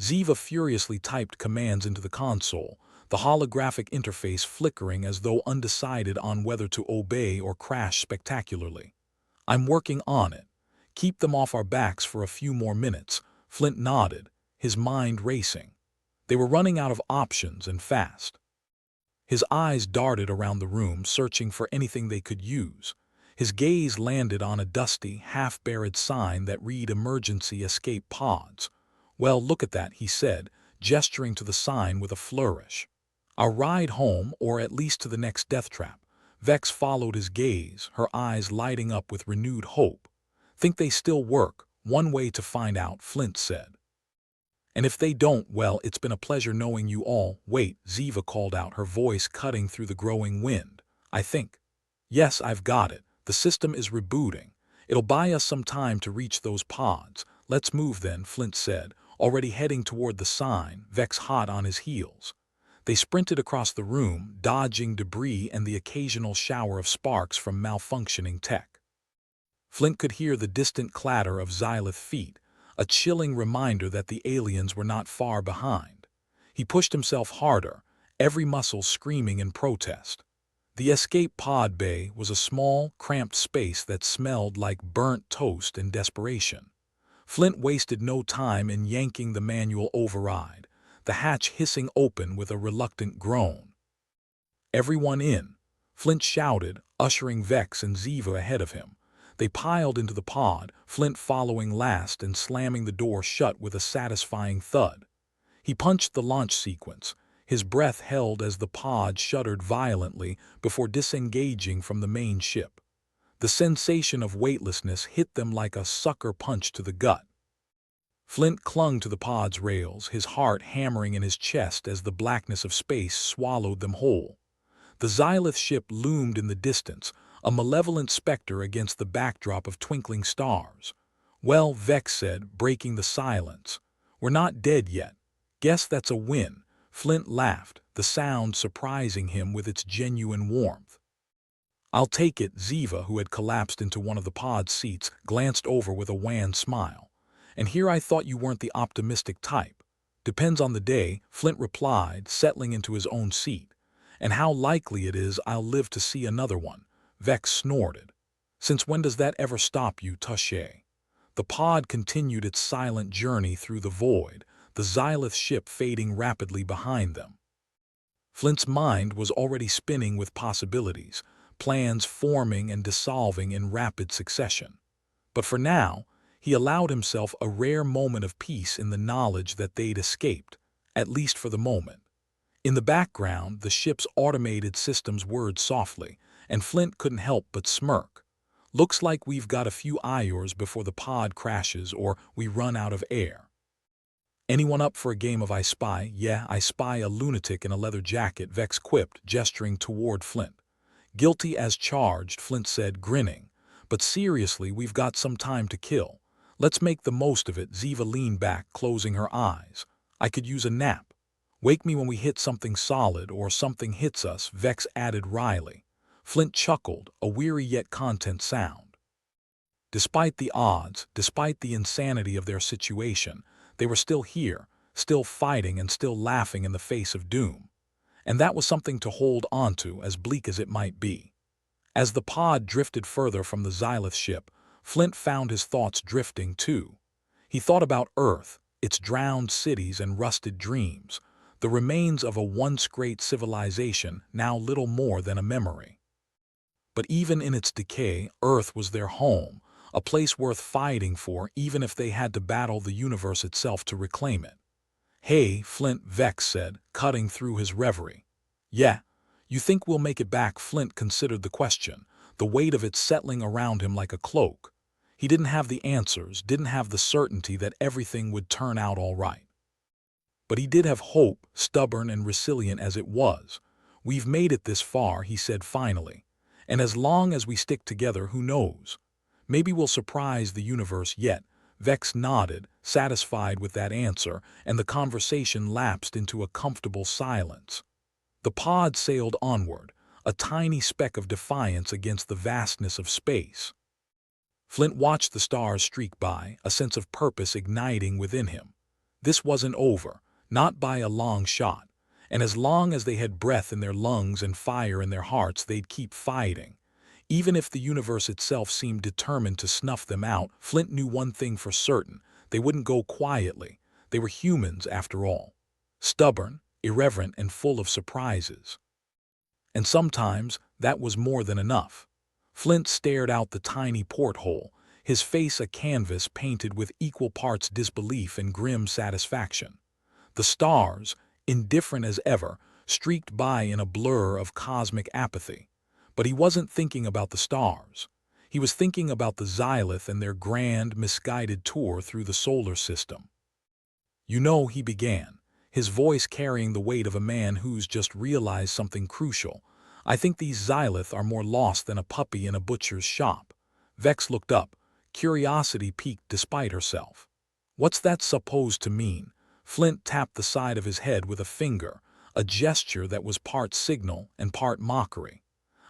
Ziva furiously typed commands into the console, the holographic interface flickering as though undecided on whether to obey or crash spectacularly. "I'm working on it. Keep them off our backs for a few more minutes," Flint nodded, his mind racing. They were running out of options and fast. His eyes darted around the room, searching for anything they could use. His gaze landed on a dusty, half-buried sign that read "Emergency Escape Pods." "Well, look at that," he said, gesturing to the sign with a flourish. "Our ride home, or at least to the next death trap." Vex followed his gaze, her eyes lighting up with renewed hope. "Think they still work? One way to find out," Flint said. "And if they don't, well, it's been a pleasure knowing you all." "Wait," Ziva called out, her voice cutting through the growing wind. "I think. Yes, I've got it. The system is rebooting. It'll buy us some time to reach those pods." "Let's move then," Flint said, already heading toward the sign, Vex hot on his heels. They sprinted across the room, dodging debris and the occasional shower of sparks from malfunctioning tech. Flint could hear the distant clatter of Xylith feet, a chilling reminder that the aliens were not far behind. He pushed himself harder, every muscle screaming in protest. The escape pod bay was a small, cramped space that smelled like burnt toast in desperation. Flint wasted no time in yanking the manual override, the hatch hissing open with a reluctant groan. "Everyone in," Flint shouted, ushering Vex and Ziva ahead of him. They piled into the pod, Flint following last and slamming the door shut with a satisfying thud. He punched the launch sequence, his breath held as the pod shuddered violently before disengaging from the main ship. The sensation of weightlessness hit them like a sucker punch to the gut. Flint clung to the pod's rails, his heart hammering in his chest as the blackness of space swallowed them whole. The Xylith ship loomed in the distance, a malevolent specter against the backdrop of twinkling stars. "Well," Vex said, breaking the silence, "we're not dead yet. Guess that's a win." Flint laughed, the sound surprising him with its genuine warmth. "I'll take it." Ziva, who had collapsed into one of the pod seats, glanced over with a wan smile. "And here I thought you weren't the optimistic type." "Depends on the day," Flint replied, settling into his own seat. "And how likely it is I'll live to see another one," Vex snorted. "Since when does that ever stop you, Touche?" The pod continued its silent journey through the void, the Xylith ship fading rapidly behind them. Flint's mind was already spinning with possibilities, plans forming and dissolving in rapid succession. But for now, he allowed himself a rare moment of peace in the knowledge that they'd escaped, at least for the moment. In the background, the ship's automated systems whirred softly, and Flint couldn't help but smirk. Looks like we've got a few hours before the pod crashes or we run out of air. Anyone up for a game of I Spy? Yeah, I spy a lunatic in a leather jacket, Vex quipped, gesturing toward Flint. Guilty as charged, Flint said, grinning. But seriously, we've got some time to kill. Let's make the most of it. Ziva leaned back, closing her eyes. I could use a nap. Wake me when we hit something solid or something hits us, Vex added wryly. Flint chuckled, a weary yet content sound. Despite the odds, despite the insanity of their situation, they were still here, still fighting and still laughing in the face of doom. And that was something to hold onto, as bleak as it might be. As the pod drifted further from the Xylith ship, Flint found his thoughts drifting too. He thought about Earth, its drowned cities and rusted dreams, the remains of a once great civilization, now little more than a memory. But even in its decay, Earth was their home, a place worth fighting for even if they had to battle the universe itself to reclaim it. Hey, Flint, Vex said, cutting through his reverie. Yeah, you think we'll make it back? Flint considered the question, the weight of it settling around him like a cloak. He didn't have the answers, didn't have the certainty that everything would turn out all right. But he did have hope, stubborn and resilient as it was. We've made it this far, he said finally. And as long as we stick together, who knows? Maybe we'll surprise the universe yet. Vex nodded, satisfied with that answer, and the conversation lapsed into a comfortable silence. The pod sailed onward, a tiny speck of defiance against the vastness of space. Flint watched the stars streak by, a sense of purpose igniting within him. This wasn't over, not by a long shot, and as long as they had breath in their lungs and fire in their hearts, they'd keep fighting. Even if the universe itself seemed determined to snuff them out, Flint knew one thing for certain: they wouldn't go quietly. They were humans, after all. Stubborn, irreverent, and full of surprises. And sometimes that was more than enough. Flint stared out the tiny porthole, his face a canvas painted with equal parts disbelief and grim satisfaction. The stars, indifferent as ever, streaked by in a blur of cosmic apathy. But he wasn't thinking about the stars. He was thinking about the Xylith and their grand, misguided tour through the solar system. You know, he began, his voice carrying the weight of a man who's just realized something crucial. I think these Xylith are more lost than a puppy in a butcher's shop. Vex looked up, curiosity piqued despite herself. What's that supposed to mean? Flint tapped the side of his head with a finger, a gesture that was part signal and part mockery.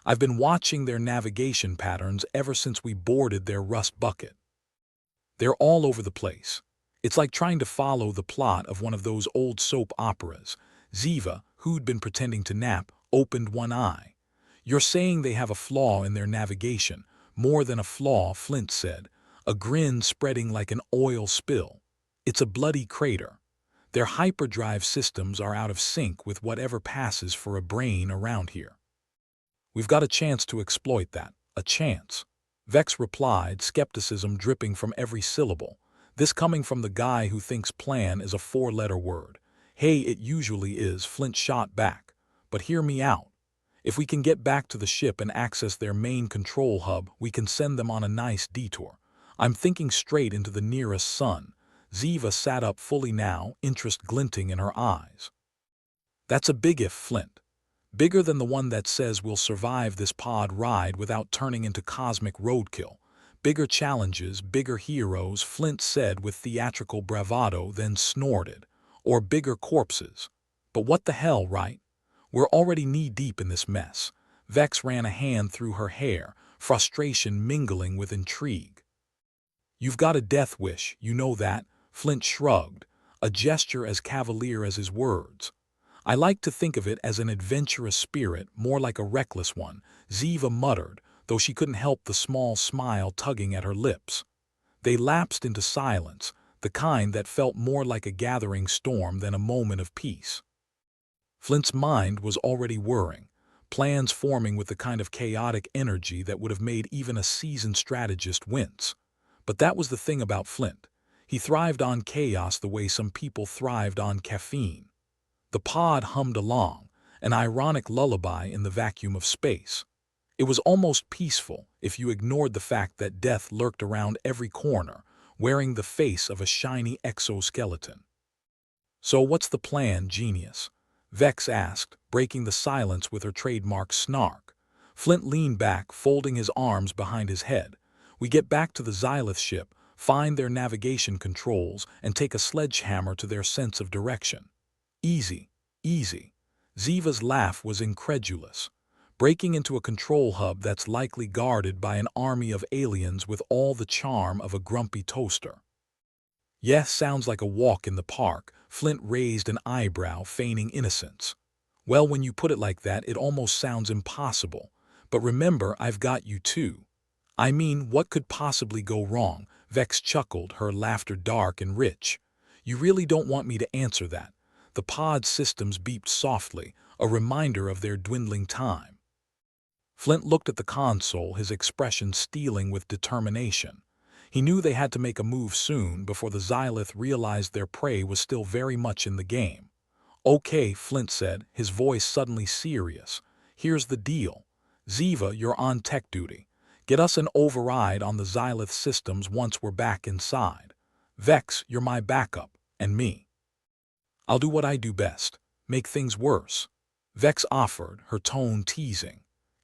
I've been watching their navigation patterns ever since we boarded their rust bucket. They're all over the place. It's like trying to follow the plot of one of those old soap operas. Ziva, who'd been pretending to nap, opened one eye. You're saying they have a flaw in their navigation? More than a flaw, Flint said, a grin spreading like an oil spill. It's a bloody crater. Their hyperdrive systems are out of sync with whatever passes for a brain around here. We've got a chance to exploit that, a chance. Vex replied, skepticism dripping from every syllable. This coming from the guy who thinks plan is a four-letter word. Hey, it usually is, Flint shot back. But hear me out. If we can get back to the ship and access their main control hub, we can send them on a nice detour. I'm thinking straight into the nearest sun. Ziva sat up fully now, interest glinting in her eyes. That's a big if, Flint. Bigger than the one that says we'll survive this pod ride without turning into cosmic roadkill. Bigger challenges, bigger heroes, Flint said with theatrical bravado, then snorted. Or bigger corpses. But what the hell, right? We're already knee-deep in this mess. Vex ran a hand through her hair, frustration mingling with intrigue. You've got a death wish, you know that, Flint shrugged, a gesture as cavalier as his words. I like to think of it as an adventurous spirit, more like a reckless one, Ziva muttered, though she couldn't help the small smile tugging at her lips. They lapsed into silence, the kind that felt more like a gathering storm than a moment of peace. Flint's mind was already whirring, plans forming with the kind of chaotic energy that would have made even a seasoned strategist wince. But that was the thing about Flint. He thrived on chaos the way some people thrived on caffeine. The pod hummed along, an ironic lullaby in the vacuum of space. It was almost peaceful if you ignored the fact that death lurked around every corner, wearing the face of a shiny exoskeleton. "So what's the plan, genius?" Vex asked, breaking the silence with her trademark snark. Flint leaned back, folding his arms behind his head. "We get back to the Xylith ship, find their navigation controls, and take a sledgehammer to their sense of direction." "Easy, easy." Ziva's laugh was incredulous. "Breaking into a control hub that's likely guarded by an army of aliens with all the charm of a grumpy toaster." "Yes, sounds like a walk in the park." Flint raised an eyebrow, feigning innocence. "Well, when you put it like that, it almost sounds impossible. But remember, I've got you too." "I mean, what could possibly go wrong?" Vex chuckled, her laughter dark and rich. "You really don't want me to answer that." The pod systems beeped softly, a reminder of their dwindling time. Flint looked at the console, his expression steeling with determination. He knew they had to make a move soon before the Xylith realized their prey was still very much in the game. "Okay," Flint said, his voice suddenly serious. "Here's the deal. Ziva, you're on tech duty. Get us an override on the Xylith systems once we're back inside. Vex, you're my backup, and me. I'll do what I do best, make things worse." Vex offered, her tone teasing.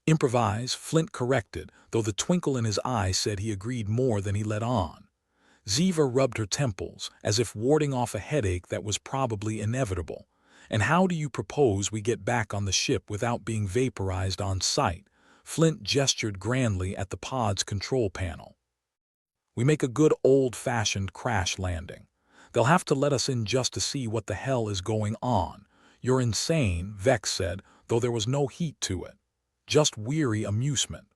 "Improvise," Flint corrected, though the twinkle in his eye said he agreed more than he let on. Ziva rubbed her temples, as if warding off a headache that was probably inevitable. "And how do you propose we get back on the ship without being vaporized on sight?" Flint gestured grandly at the pod's control panel. "We make a good old-fashioned crash landing. They'll have to let us in just to see what the hell is going on." "You're insane," Vex said, though there was no heat to it. "Just weary amusement."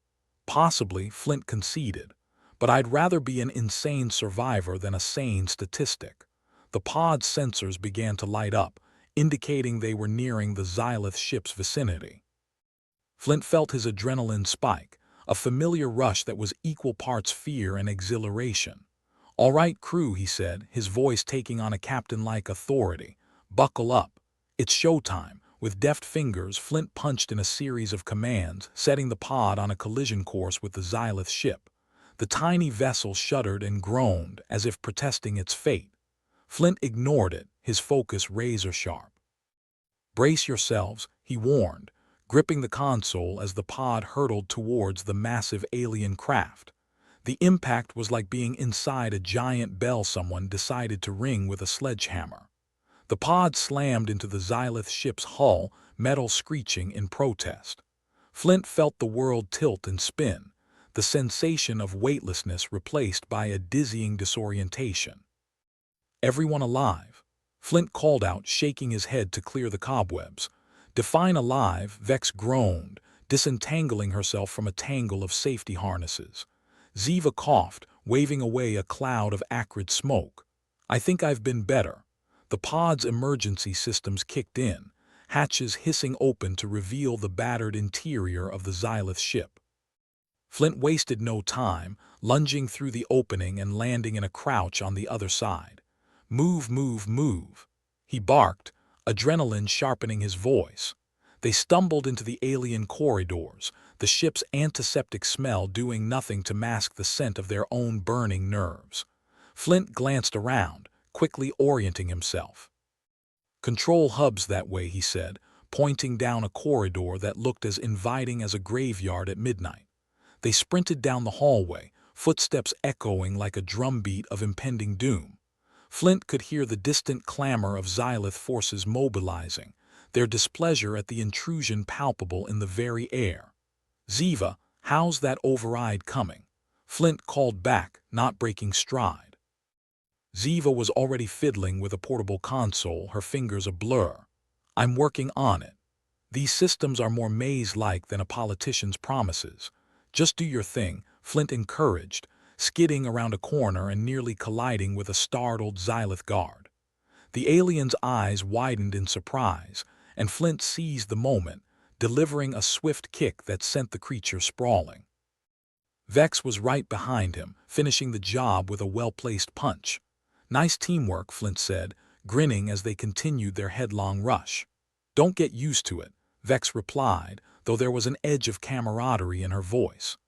"Possibly," Flint conceded. "But I'd rather be an insane survivor than a sane statistic." The pod's sensors began to light up, indicating they were nearing the Xylith ship's vicinity. Flint felt his adrenaline spike, a familiar rush that was equal parts fear and exhilaration. "All right, crew," he said, his voice taking on a captain-like authority. "Buckle up. It's showtime." With deft fingers, Flint punched in a series of commands, setting the pod on a collision course with the Xylith ship. The tiny vessel shuddered and groaned, as if protesting its fate. Flint ignored it, his focus razor-sharp. "Brace yourselves," he warned, gripping the console as the pod hurtled towards the massive alien craft. The impact was like being inside a giant bell someone decided to ring with a sledgehammer. The pod slammed into the Xylith ship's hull, metal screeching in protest. Flint felt the world tilt and spin, the sensation of weightlessness replaced by a dizzying disorientation. "Everyone alive?" Flint called out, shaking his head to clear the cobwebs. "Define alive," Vex groaned, disentangling herself from a tangle of safety harnesses. Ziva coughed, waving away a cloud of acrid smoke. "I think I've been better." The pod's emergency systems kicked in, hatches hissing open to reveal the battered interior of the Xylith ship. Flint wasted no time, lunging through the opening and landing in a crouch on the other side. "Move, move, move," he barked, adrenaline sharpening his voice. They stumbled into the alien corridors, the ship's antiseptic smell doing nothing to mask the scent of their own burning nerves. Flint glanced around, quickly orienting himself. "Control hubs that way," he said, pointing down a corridor that looked as inviting as a graveyard at midnight. They sprinted down the hallway, footsteps echoing like a drumbeat of impending doom. Flint could hear the distant clamor of Xylith forces mobilizing, their displeasure at the intrusion palpable in the very air. "Ziva, how's that override coming?" Flint called back, not breaking stride. Ziva was already fiddling with a portable console, her fingers a blur. "I'm working on it. These systems are more maze-like than a politician's promises. Just do your thing," Flint encouraged, skidding around a corner and nearly colliding with a startled Xylith guard. The alien's eyes widened in surprise, and Flint seized the moment, delivering a swift kick that sent the creature sprawling. Vex was right behind him, finishing the job with a well-placed punch. "Nice teamwork," Flint said, grinning as they continued their headlong rush. "Don't get used to it," Vex replied, though there was an edge of camaraderie in her voice.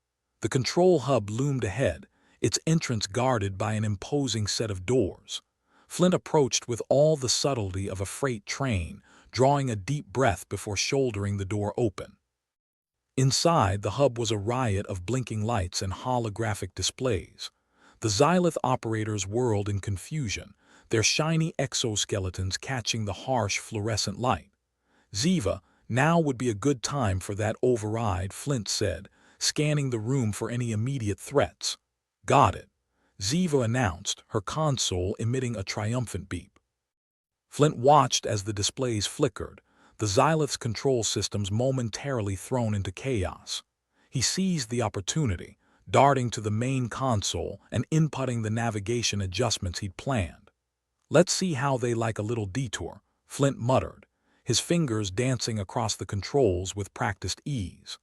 The control hub loomed ahead, its entrance guarded by an imposing set of doors. Flint approached with all the subtlety of a freight train, drawing a deep breath before shouldering the door open. Inside, the hub was a riot of blinking lights and holographic displays. The Xylith operators whirled in confusion, their shiny exoskeletons catching the harsh fluorescent light. "Ziva, now would be a good time for that override," Flint said, scanning the room for any immediate threats. "Got it," Ziva announced, her console emitting a triumphant beep. Flint watched as the displays flickered, the Xylith's control systems momentarily thrown into chaos. He seized the opportunity, darting to the main console and inputting the navigation adjustments he'd planned. "Let's see how they like a little detour," Flint muttered, his fingers dancing across the controls with practiced ease.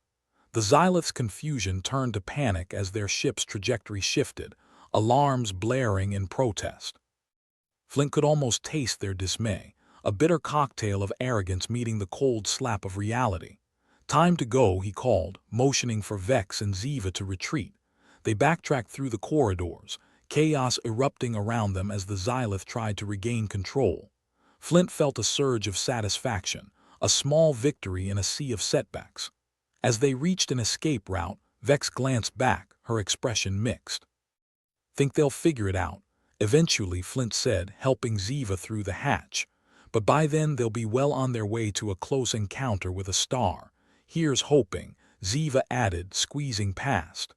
The Xylith's confusion turned to panic as their ship's trajectory shifted, alarms blaring in protest. Flint could almost taste their dismay, a bitter cocktail of arrogance meeting the cold slap of reality. "Time to go," he called, motioning for Vex and Ziva to retreat. They backtracked through the corridors, chaos erupting around them as the Xylith tried to regain control. Flint felt a surge of satisfaction, a small victory in a sea of setbacks. As they reached an escape route, Vex glanced back, her expression mixed. "Think they'll figure it out eventually," Flint said, helping Ziva through the hatch. "But by then they'll be well on their way to a close encounter with a star. Here's hoping," Ziva added, squeezing past.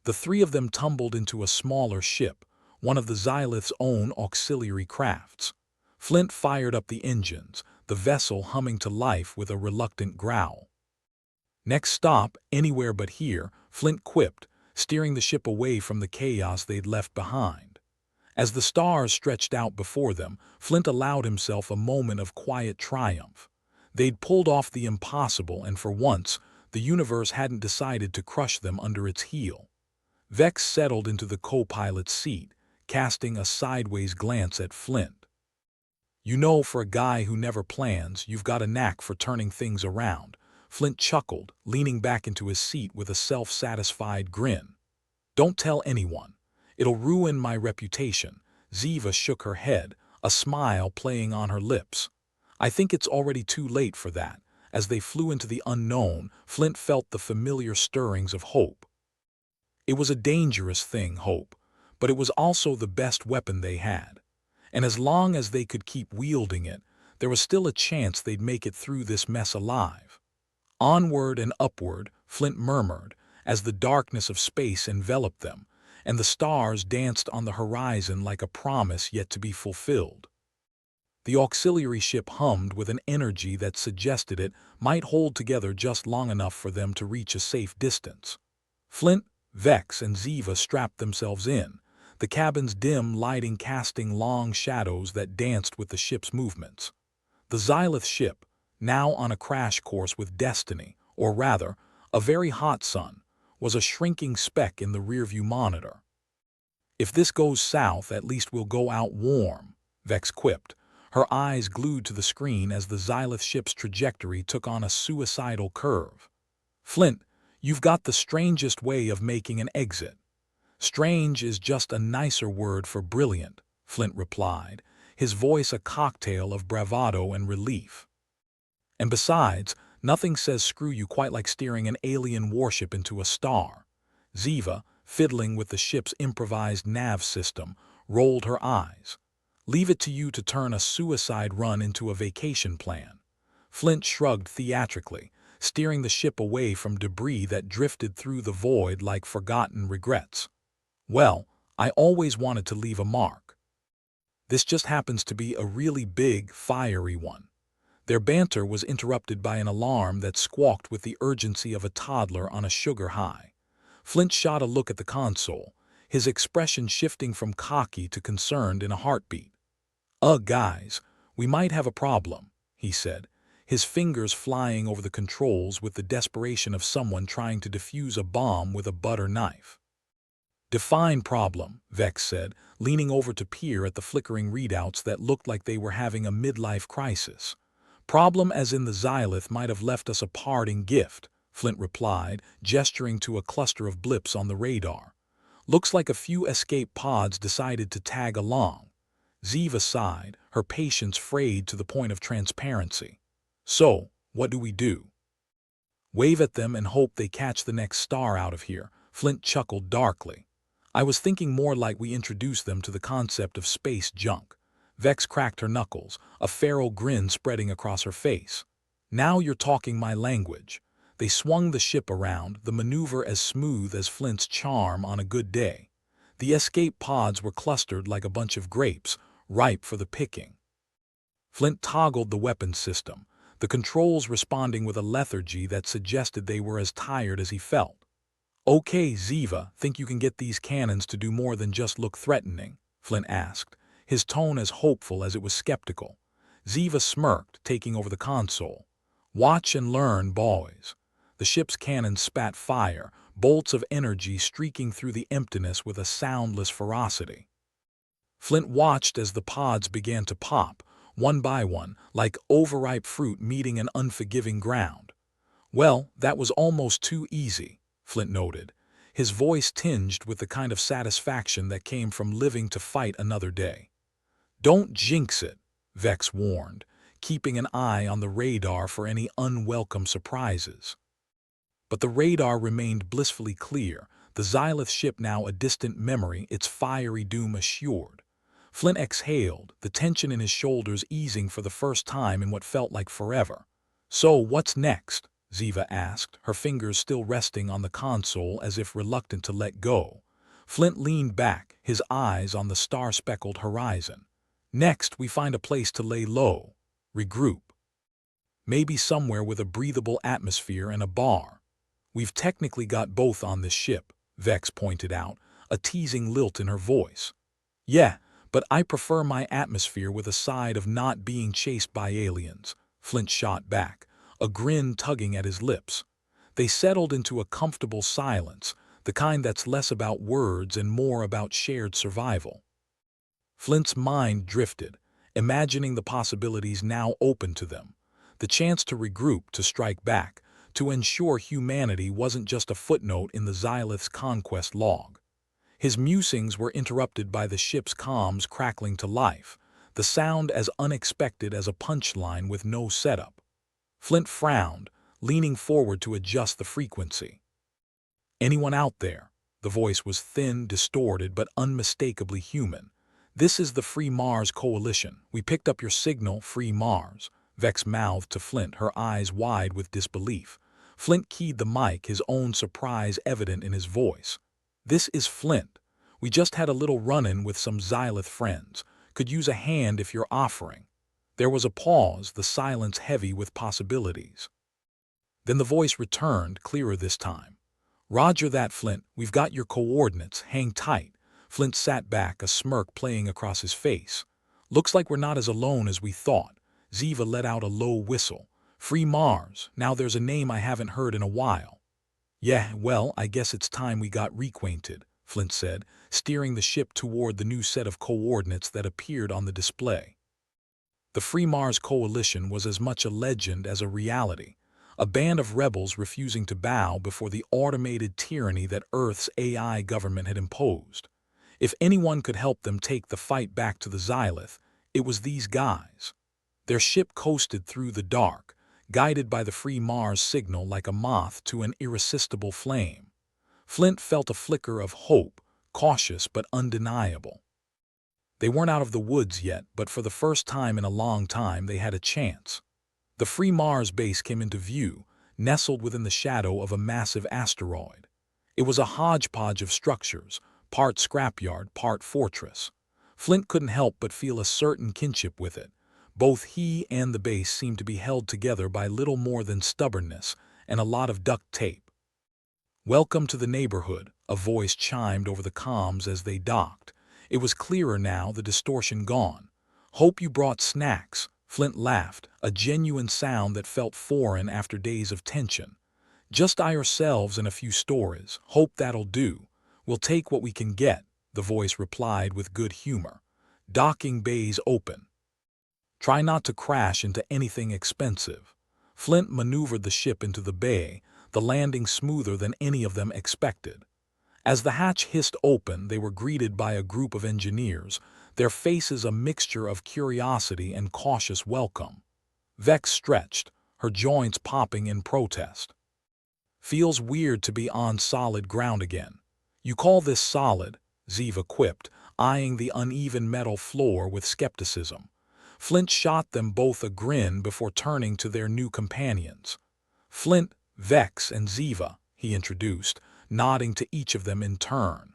The three of them tumbled into a smaller ship, one of the Xylith's own auxiliary crafts. Flint fired up the engines, the vessel humming to life with a reluctant growl. "Next stop, anywhere but here," Flint quipped, steering the ship away from the chaos they'd left behind. As the stars stretched out before them, Flint allowed himself a moment of quiet triumph. They'd pulled off the impossible, and for once, the universe hadn't decided to crush them under its heel. Vex settled into the co-pilot's seat, casting a sideways glance at Flint. "You know, for a guy who never plans, you've got a knack for turning things around," Flint chuckled, leaning back into his seat with a self-satisfied grin. "Don't tell anyone. It'll ruin my reputation." Ziva shook her head, a smile playing on her lips. "I think it's already too late for that." As they flew into the unknown, Flint felt the familiar stirrings of hope. It was a dangerous thing, hope, but it was also the best weapon they had. And as long as they could keep wielding it, there was still a chance they'd make it through this mess alive. "Onward and upward," Flint murmured, as the darkness of space enveloped them, and the stars danced on the horizon like a promise yet to be fulfilled. The auxiliary ship hummed with an energy that suggested it might hold together just long enough for them to reach a safe distance. Flint, Vex, and Ziva strapped themselves in, the cabin's dim lighting casting long shadows that danced with the ship's movements. The Xylith ship, now on a crash course with destiny, or rather, a very hot sun, was a shrinking speck in the rearview monitor. "If this goes south, at least we'll go out warm," Vex quipped, her eyes glued to the screen as the Xylith ship's trajectory took on a suicidal curve. "Flint, you've got the strangest way of making an exit." "Strange is just a nicer word for brilliant," Flint replied, his voice a cocktail of bravado and relief. "And besides, nothing says screw you quite like steering an alien warship into a star." Ziva, fiddling with the ship's improvised nav system, rolled her eyes. "Leave it to you to turn a suicide run into a vacation plan." Flint shrugged theatrically, steering the ship away from debris that drifted through the void like forgotten regrets. "Well, I always wanted to leave a mark. This just happens to be a really big, fiery one." Their banter was interrupted by an alarm that squawked with the urgency of a toddler on a sugar high. Flint shot a look at the console, his expression shifting from cocky to concerned in a heartbeat. Guys, we might have a problem," he said, his fingers flying over the controls with the desperation of someone trying to defuse a bomb with a butter knife. "Define problem," Vex said, leaning over to peer at the flickering readouts that looked like they were having a midlife crisis. "Problem as in the Xylith might have left us a parting gift," Flint replied, gesturing to a cluster of blips on the radar. "Looks like a few escape pods decided to tag along." Ziva sighed, her patience frayed to the point of transparency. "So, what do we do?" "Wave at them and hope they catch the next star out of here," Flint chuckled darkly. "I was thinking more like we introduce them to the concept of space junk." Vex cracked her knuckles, a feral grin spreading across her face. "Now you're talking my language." They swung the ship around, the maneuver as smooth as Flint's charm on a good day. The escape pods were clustered like a bunch of grapes, ripe for the picking. Flint toggled the weapons system, the controls responding with a lethargy that suggested they were as tired as he felt. "Okay, Ziva, think you can get these cannons to do more than just look threatening?" Flint asked, his tone as hopeful as it was skeptical. Ziva smirked, taking over the console. "Watch and learn, boys." The ship's cannons spat fire, bolts of energy streaking through the emptiness with a soundless ferocity. Flint watched as the pods began to pop, one by one, like overripe fruit meeting an unforgiving ground. "Well, that was almost too easy," Flint noted, his voice tinged with the kind of satisfaction that came from living to fight another day. "Don't jinx it," Vex warned, keeping an eye on the radar for any unwelcome surprises. But the radar remained blissfully clear, the Xylith ship now a distant memory, its fiery doom assured. Flint exhaled, the tension in his shoulders easing for the first time in what felt like forever. "So what's next?" Ziva asked, her fingers still resting on the console as if reluctant to let go. Flint leaned back, his eyes on the star-speckled horizon. "Next, we find a place to lay low. Regroup. Maybe somewhere with a breathable atmosphere and a bar. We've technically got both on this ship," Vex pointed out, a teasing lilt in her voice. "Yeah, but I prefer my atmosphere with a side of not being chased by aliens," Flint shot back, a grin tugging at his lips. They settled into a comfortable silence, the kind that's less about words and more about shared survival. Flint's mind drifted, imagining the possibilities now open to them. The chance to regroup, to strike back, to ensure humanity wasn't just a footnote in the Xylith's conquest log. His musings were interrupted by the ship's comms crackling to life, the sound as unexpected as a punchline with no setup. Flint frowned, leaning forward to adjust the frequency. "Anyone out there?" The voice was thin, distorted, but unmistakably human. "This is the Free Mars Coalition. We picked up your signal, Free Mars." Vex mouthed to Flint, her eyes wide with disbelief. Flint keyed the mic, his own surprise evident in his voice. "This is Flint. We just had a little run-in with some Xylith friends. Could use a hand if you're offering." There was a pause, the silence heavy with possibilities. Then the voice returned, clearer this time. "Roger that, Flint. We've got your coordinates. Hang tight." Flint sat back, a smirk playing across his face. "Looks like we're not as alone as we thought." Ziva let out a low whistle. "Free Mars. Now there's a name I haven't heard in a while." "Yeah, well, I guess it's time we got reacquainted," Flint said, steering the ship toward the new set of coordinates that appeared on the display. The Free Mars Coalition was as much a legend as a reality, a band of rebels refusing to bow before the automated tyranny that Earth's AI government had imposed. If anyone could help them take the fight back to the Xylith, it was these guys. Their ship coasted through the dark, guided by the Free Mars signal like a moth to an irresistible flame. Flint felt a flicker of hope, cautious but undeniable. They weren't out of the woods yet, but for the first time in a long time they had a chance. The Free Mars base came into view, nestled within the shadow of a massive asteroid. It was a hodgepodge of structures, part scrapyard, part fortress. Flint couldn't help but feel a certain kinship with it. Both he and the base seemed to be held together by little more than stubbornness and a lot of duct tape. "Welcome to the neighborhood," a voice chimed over the comms as they docked. It was clearer now, the distortion gone. "Hope you brought snacks," Flint laughed, a genuine sound that felt foreign after days of tension. "Just ourselves and a few stories. Hope that'll do. We'll take what we can get," the voice replied with good humor. "Docking bays open. Try not to crash into anything expensive." Flint maneuvered the ship into the bay, the landing smoother than any of them expected. As the hatch hissed open, they were greeted by a group of engineers, their faces a mixture of curiosity and cautious welcome. Vex stretched, her joints popping in protest. "Feels weird to be on solid ground again." "You call this solid?" Ziva quipped, eyeing the uneven metal floor with skepticism. Flint shot them both a grin before turning to their new companions. "Flint, Vex, and Ziva," he introduced, nodding to each of them in turn.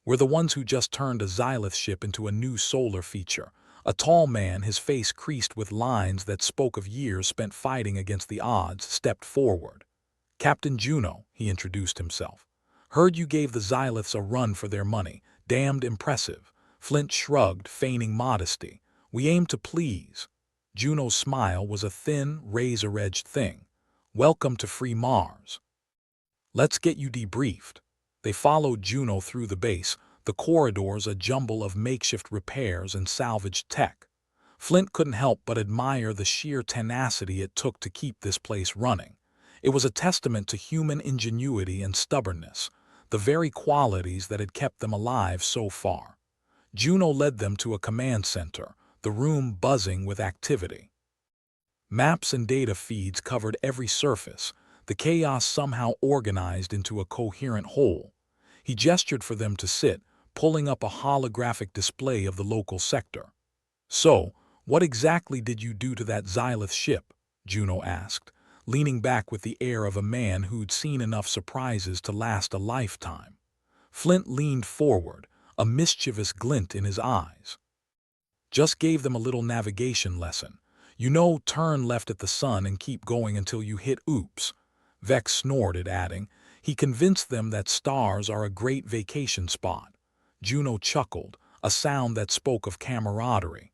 "We're the ones who just turned a Xylith ship into a new solar feature." A tall man, his face creased with lines that spoke of years spent fighting against the odds, stepped forward. "Captain Juno," he introduced himself. "Heard you gave the Xyliths a run for their money. Damned impressive." Flint shrugged, feigning modesty. "We aim to please." Juno's smile was a thin, razor-edged thing. "Welcome to free Mars. Let's get you debriefed." They followed Juno through the base, the corridors a jumble of makeshift repairs and salvaged tech. Flint couldn't help but admire the sheer tenacity it took to keep this place running. It was a testament to human ingenuity and stubbornness, the very qualities that had kept them alive so far. Juno led them to a command center, the room buzzing with activity. Maps and data feeds covered every surface, the chaos somehow organized into a coherent whole. He gestured for them to sit, pulling up a holographic display of the local sector. "So, what exactly did you do to that Xylith ship?" Juno asked, leaning back with the air of a man who'd seen enough surprises to last a lifetime. Flint leaned forward, a mischievous glint in his eyes. "Just gave them a little navigation lesson. You know, turn left at the sun and keep going until you hit oops." Vex snorted, adding, "He convinced them that stars are a great vacation spot." Juno chuckled, a sound that spoke of camaraderie.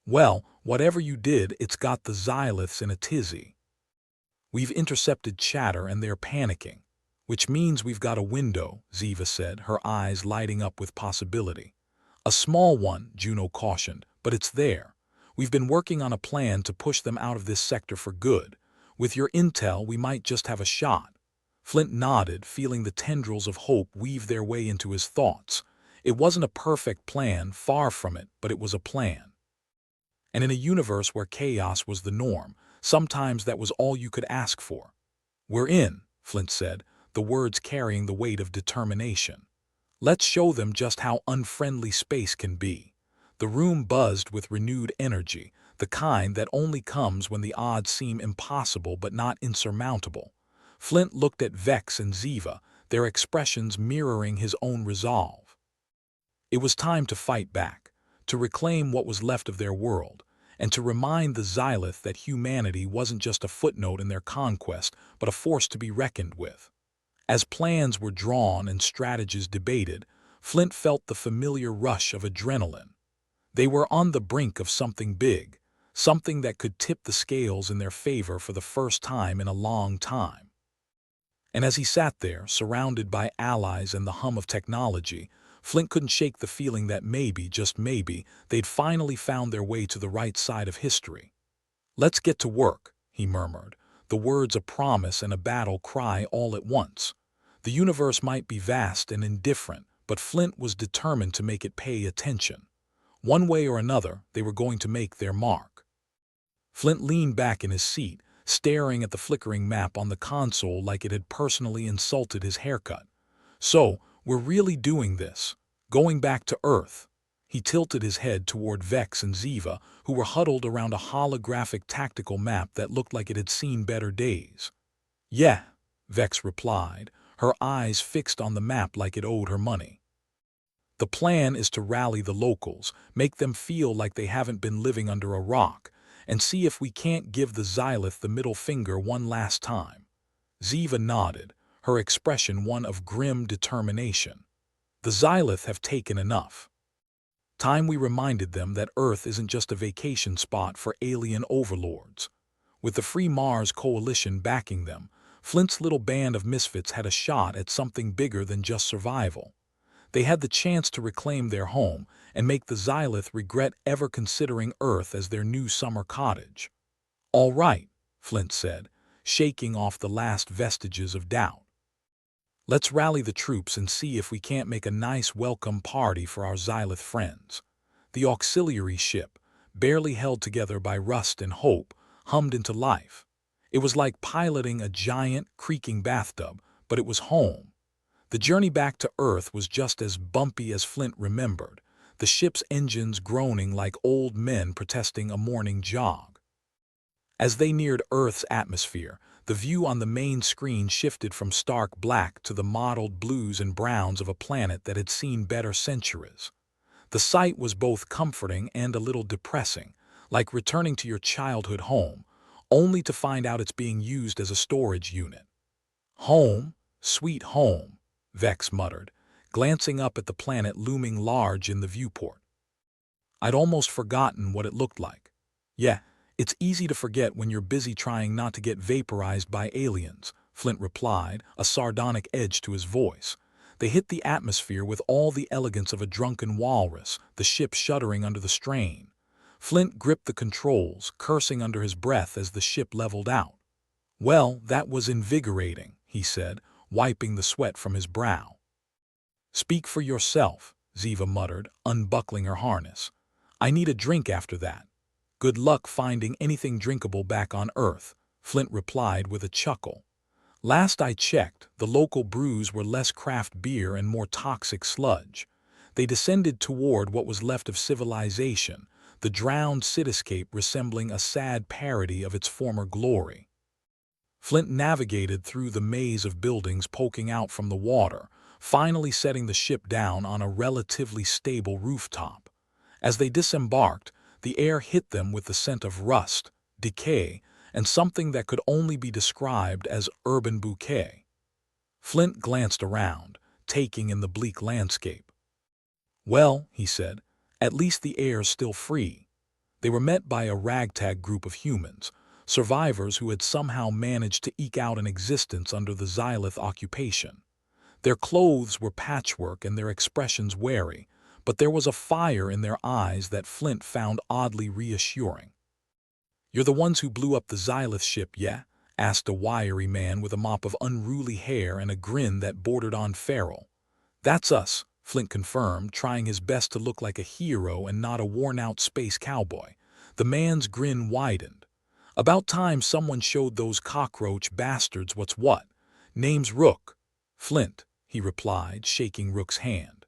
"Well, whatever you did, it's got the Xyliths in a tizzy. We've intercepted chatter and they're panicking." "Which means we've got a window," Ziva said, her eyes lighting up with possibility. "A small one," Juno cautioned, "but it's there. We've been working on a plan to push them out of this sector for good. With your intel, we might just have a shot." Flint nodded, feeling the tendrils of hope weave their way into his thoughts. It wasn't a perfect plan, far from it, but it was a plan. And in a universe where chaos was the norm, sometimes that was all you could ask for. "We're in," Flint said, the words carrying the weight of determination. "Let's show them just how unfriendly space can be." The room buzzed with renewed energy, the kind that only comes when the odds seem impossible but not insurmountable. Flint looked at Vex and Ziva, their expressions mirroring his own resolve. It was time to fight back, to reclaim what was left of their world, and to remind the Xylith that humanity wasn't just a footnote in their conquest, but a force to be reckoned with. As plans were drawn and strategies debated, Flint felt the familiar rush of adrenaline. They were on the brink of something big, something that could tip the scales in their favor for the first time in a long time. And as he sat there, surrounded by allies and the hum of technology, Flint couldn't shake the feeling that maybe, just maybe, they'd finally found their way to the right side of history. "Let's get to work," he murmured, the words a promise and a battle cry all at once. The universe might be vast and indifferent, but Flint was determined to make it pay attention. One way or another, they were going to make their mark. Flint leaned back in his seat, staring at the flickering map on the console like it had personally insulted his haircut. "So, we're really doing this. Going back to Earth." He tilted his head toward Vex and Ziva, who were huddled around a holographic tactical map that looked like it had seen better days. "Yeah," Vex replied, her eyes fixed on the map like it owed her money. "The plan is to rally the locals, make them feel like they haven't been living under a rock, and see if we can't give the Xylith the middle finger one last time." Ziva nodded, her expression one of grim determination. The Xylith have taken enough. Time we reminded them that Earth isn't just a vacation spot for alien overlords. With the Free Mars Coalition backing them, Flint's little band of misfits had a shot at something bigger than just survival. They had the chance to reclaim their home and make the Xylith regret ever considering Earth as their new summer cottage. "All right," Flint said, shaking off the last vestiges of doubt. "Let's rally the troops and see if we can't make a nice welcome party for our Xylith friends." The auxiliary ship, barely held together by rust and hope, hummed into life. It was like piloting a giant, creaking bathtub, but it was home. The journey back to Earth was just as bumpy as Flint remembered, the ship's engines groaning like old men protesting a morning jog. As they neared Earth's atmosphere, the view on the main screen shifted from stark black to the mottled blues and browns of a planet that had seen better centuries. The sight was both comforting and a little depressing, like returning to your childhood home, only to find out it's being used as a storage unit. "Home, sweet home," Vex muttered, glancing up at the planet looming large in the viewport. "I'd almost forgotten what it looked like." "Yeah, it's easy to forget when you're busy trying not to get vaporized by aliens," Flint replied, a sardonic edge to his voice. They hit the atmosphere with all the elegance of a drunken walrus, the ship shuddering under the strain. Flint gripped the controls, cursing under his breath as the ship leveled out. "Well, that was invigorating," he said, wiping the sweat from his brow. "Speak for yourself," Ziva muttered, unbuckling her harness. "I need a drink after that." "Good luck finding anything drinkable back on Earth," Flint replied with a chuckle. "Last I checked, the local brews were less craft beer and more toxic sludge." They descended toward what was left of civilization, the drowned cityscape resembling a sad parody of its former glory. Flint navigated through the maze of buildings poking out from the water, finally setting the ship down on a relatively stable rooftop. As they disembarked, the air hit them with the scent of rust, decay, and something that could only be described as urban bouquet. Flint glanced around, taking in the bleak landscape. "Well," he said, "at least the air's still free." They were met by a ragtag group of humans, survivors who had somehow managed to eke out an existence under the Xylith occupation. Their clothes were patchwork and their expressions wary, but there was a fire in their eyes that Flint found oddly reassuring. "You're the ones who blew up the Xylith ship, yeah?" asked a wiry man with a mop of unruly hair and a grin that bordered on feral. "That's us," Flint confirmed, trying his best to look like a hero and not a worn-out space cowboy. The man's grin widened. "About time someone showed those cockroach bastards what's what. Name's Rook." "Flint," he replied, shaking Rook's hand.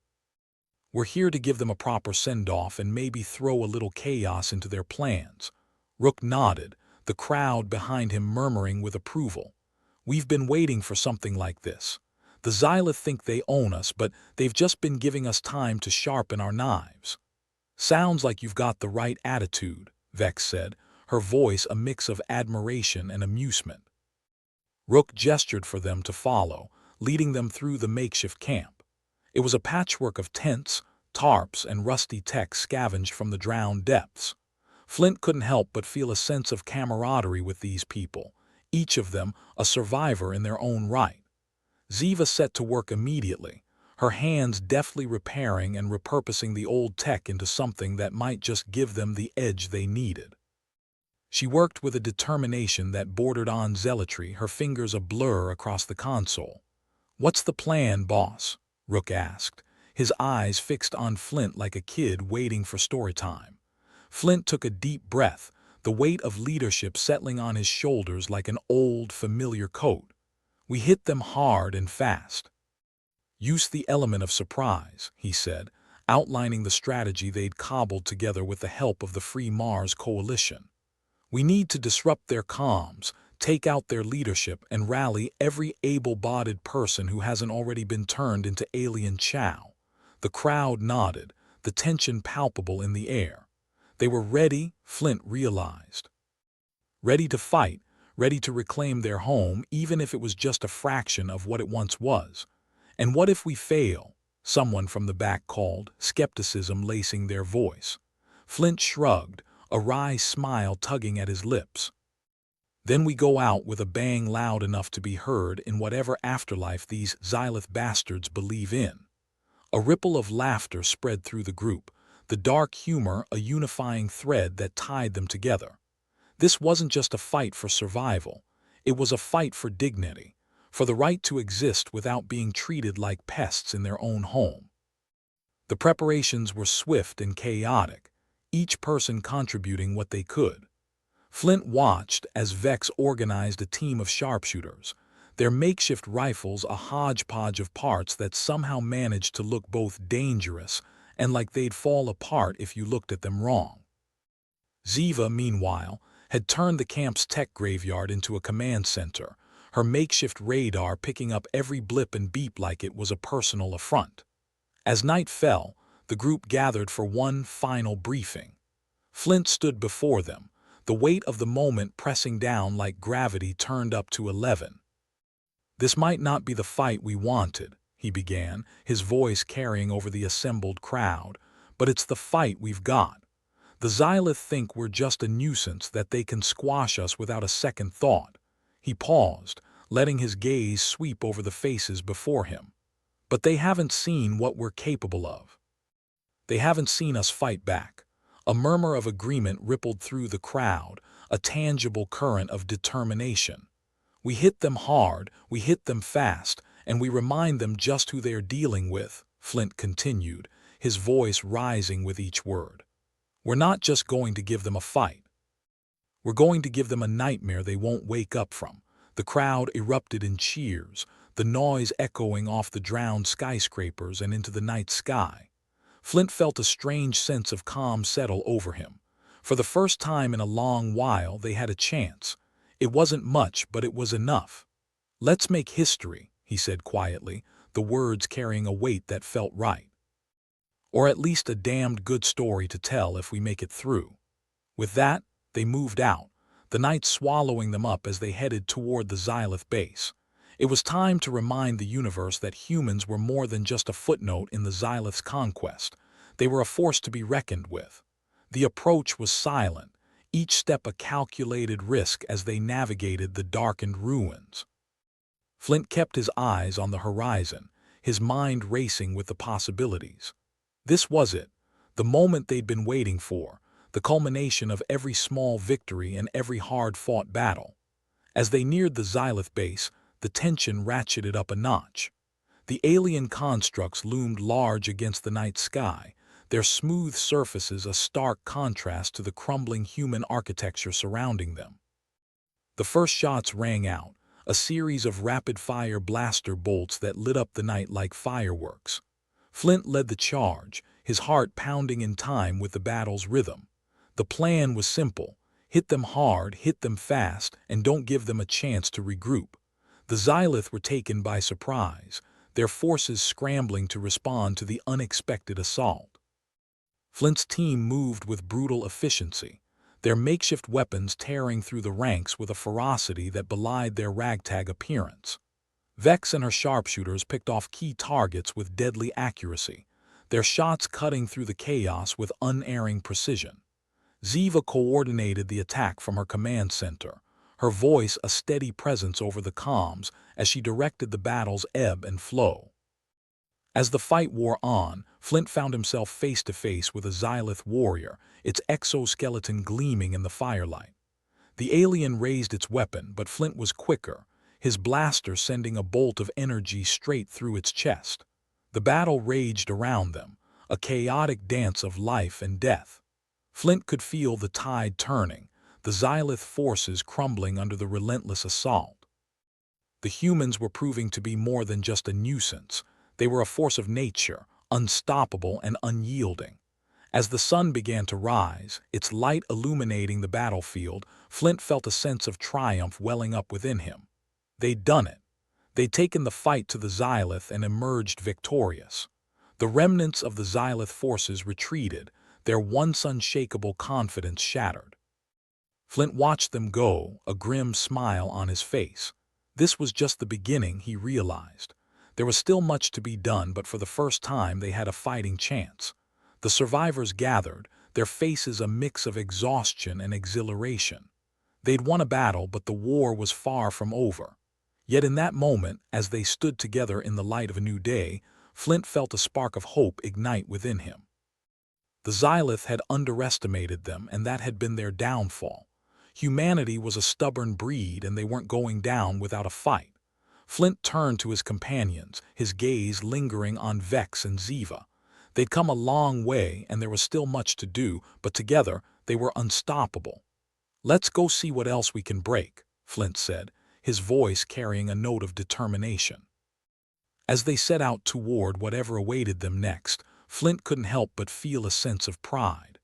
"We're here to give them a proper send-off and maybe throw a little chaos into their plans." Rook nodded, the crowd behind him murmuring with approval. "We've been waiting for something like this. The Xylith think they own us, but they've just been giving us time to sharpen our knives." "Sounds like you've got the right attitude," Vex said, her voice a mix of admiration and amusement. Rook gestured for them to follow, leading them through the makeshift camp. It was a patchwork of tents, tarps, and rusty tech scavenged from the drowned depths. Flint couldn't help but feel a sense of camaraderie with these people, each of them a survivor in their own right. Ziva set to work immediately, her hands deftly repairing and repurposing the old tech into something that might just give them the edge they needed. She worked with a determination that bordered on zealotry, her fingers a blur across the console. "What's the plan, boss?" Rook asked, his eyes fixed on Flint like a kid waiting for story time. Flint took a deep breath, the weight of leadership settling on his shoulders like an old, familiar coat. "We hit them hard and fast." "Use the element of surprise," he said, outlining the strategy they'd cobbled together with the help of the Free Mars Coalition. "We need to disrupt their comms, take out their leadership, and rally every able-bodied person who hasn't already been turned into alien chow." The crowd nodded, the tension palpable in the air. They were ready, Flint realized. Ready to fight, ready to reclaim their home even if it was just a fraction of what it once was. "And what if we fail?" someone from the back called, skepticism lacing their voice. Flint shrugged, a wry smile tugging at his lips. "Then we go out with a bang loud enough to be heard in whatever afterlife these Xylith bastards believe in." A ripple of laughter spread through the group, the dark humor a unifying thread that tied them together. This wasn't just a fight for survival. It was a fight for dignity, for the right to exist without being treated like pests in their own home. The preparations were swift and chaotic, each person contributing what they could. Flint watched as Vex organized a team of sharpshooters, their makeshift rifles a hodgepodge of parts that somehow managed to look both dangerous and like they'd fall apart if you looked at them wrong. Ziva, meanwhile, had turned the camp's tech graveyard into a command center, her makeshift radar picking up every blip and beep like it was a personal affront. As night fell, the group gathered for one final briefing. Flint stood before them, the weight of the moment pressing down like gravity turned up to 11. "This might not be the fight we wanted," he began, his voice carrying over the assembled crowd, "but it's the fight we've got. The Xylith think we're just a nuisance, that they can squash us without a second thought." He paused, letting his gaze sweep over the faces before him. "But they haven't seen what we're capable of. They haven't seen us fight back." A murmur of agreement rippled through the crowd, a tangible current of determination. "We hit them hard, we hit them fast, and we remind them just who they are dealing with," Flint continued, his voice rising with each word. "We're not just going to give them a fight. We're going to give them a nightmare they won't wake up from." The crowd erupted in cheers, the noise echoing off the drowned skyscrapers and into the night sky. Flint felt a strange sense of calm settle over him. For the first time in a long while they had a chance. It wasn't much, but it was enough. "Let's make history," he said quietly, the words carrying a weight that felt right. "Or at least a damned good story to tell if we make it through." With that, they moved out, the night swallowing them up as they headed toward the Xylith base. It was time to remind the universe that humans were more than just a footnote in the Xylith's conquest. They were a force to be reckoned with. The approach was silent, each step a calculated risk as they navigated the darkened ruins. Flint kept his eyes on the horizon, his mind racing with the possibilities. This was it, the moment they'd been waiting for, the culmination of every small victory and every hard-fought battle. As they neared the Xylith base, the tension ratcheted up a notch. The alien constructs loomed large against the night sky, their smooth surfaces a stark contrast to the crumbling human architecture surrounding them. The first shots rang out, a series of rapid-fire blaster bolts that lit up the night like fireworks. Flint led the charge, his heart pounding in time with the battle's rhythm. The plan was simple: hit them hard, hit them fast, and don't give them a chance to regroup. The Xylith were taken by surprise, their forces scrambling to respond to the unexpected assault. Flint's team moved with brutal efficiency, their makeshift weapons tearing through the ranks with a ferocity that belied their ragtag appearance. Vex and her sharpshooters picked off key targets with deadly accuracy, their shots cutting through the chaos with unerring precision. Ziva coordinated the attack from her command center, her voice a steady presence over the comms as she directed the battle's ebb and flow. As the fight wore on, Flint found himself face to face with a Xylith warrior, its exoskeleton gleaming in the firelight. The alien raised its weapon, but Flint was quicker, his blaster sending a bolt of energy straight through its chest. The battle raged around them, a chaotic dance of life and death. Flint could feel the tide turning, the Xylith forces crumbling under the relentless assault. The humans were proving to be more than just a nuisance. They were a force of nature, unstoppable and unyielding. As the sun began to rise, its light illuminating the battlefield, Flint felt a sense of triumph welling up within him. They'd done it. They'd taken the fight to the Xylith and emerged victorious. The remnants of the Xylith forces retreated, their once unshakable confidence shattered. Flint watched them go, a grim smile on his face. This was just the beginning, he realized. There was still much to be done, but for the first time they had a fighting chance. The survivors gathered, their faces a mix of exhaustion and exhilaration. They'd won a battle, but the war was far from over. Yet in that moment, as they stood together in the light of a new day, Flint felt a spark of hope ignite within him. The Xylith had underestimated them, and that had been their downfall. Humanity was a stubborn breed, and they weren't going down without a fight. Flint turned to his companions, his gaze lingering on Vex and Ziva. They'd come a long way, and there was still much to do, but together they were unstoppable. "Let's go see what else we can break," Flint said, his voice carrying a note of determination. As they set out toward whatever awaited them next, Flint couldn't help but feel a sense of pride.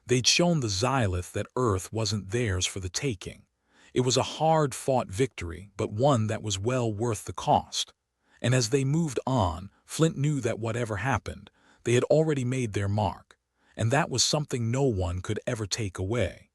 They'd shown the Xylith that Earth wasn't theirs for the taking. It was a hard-fought victory, but one that was well worth the cost. And as they moved on, Flint knew that whatever happened, they had already made their mark, and that was something no one could ever take away.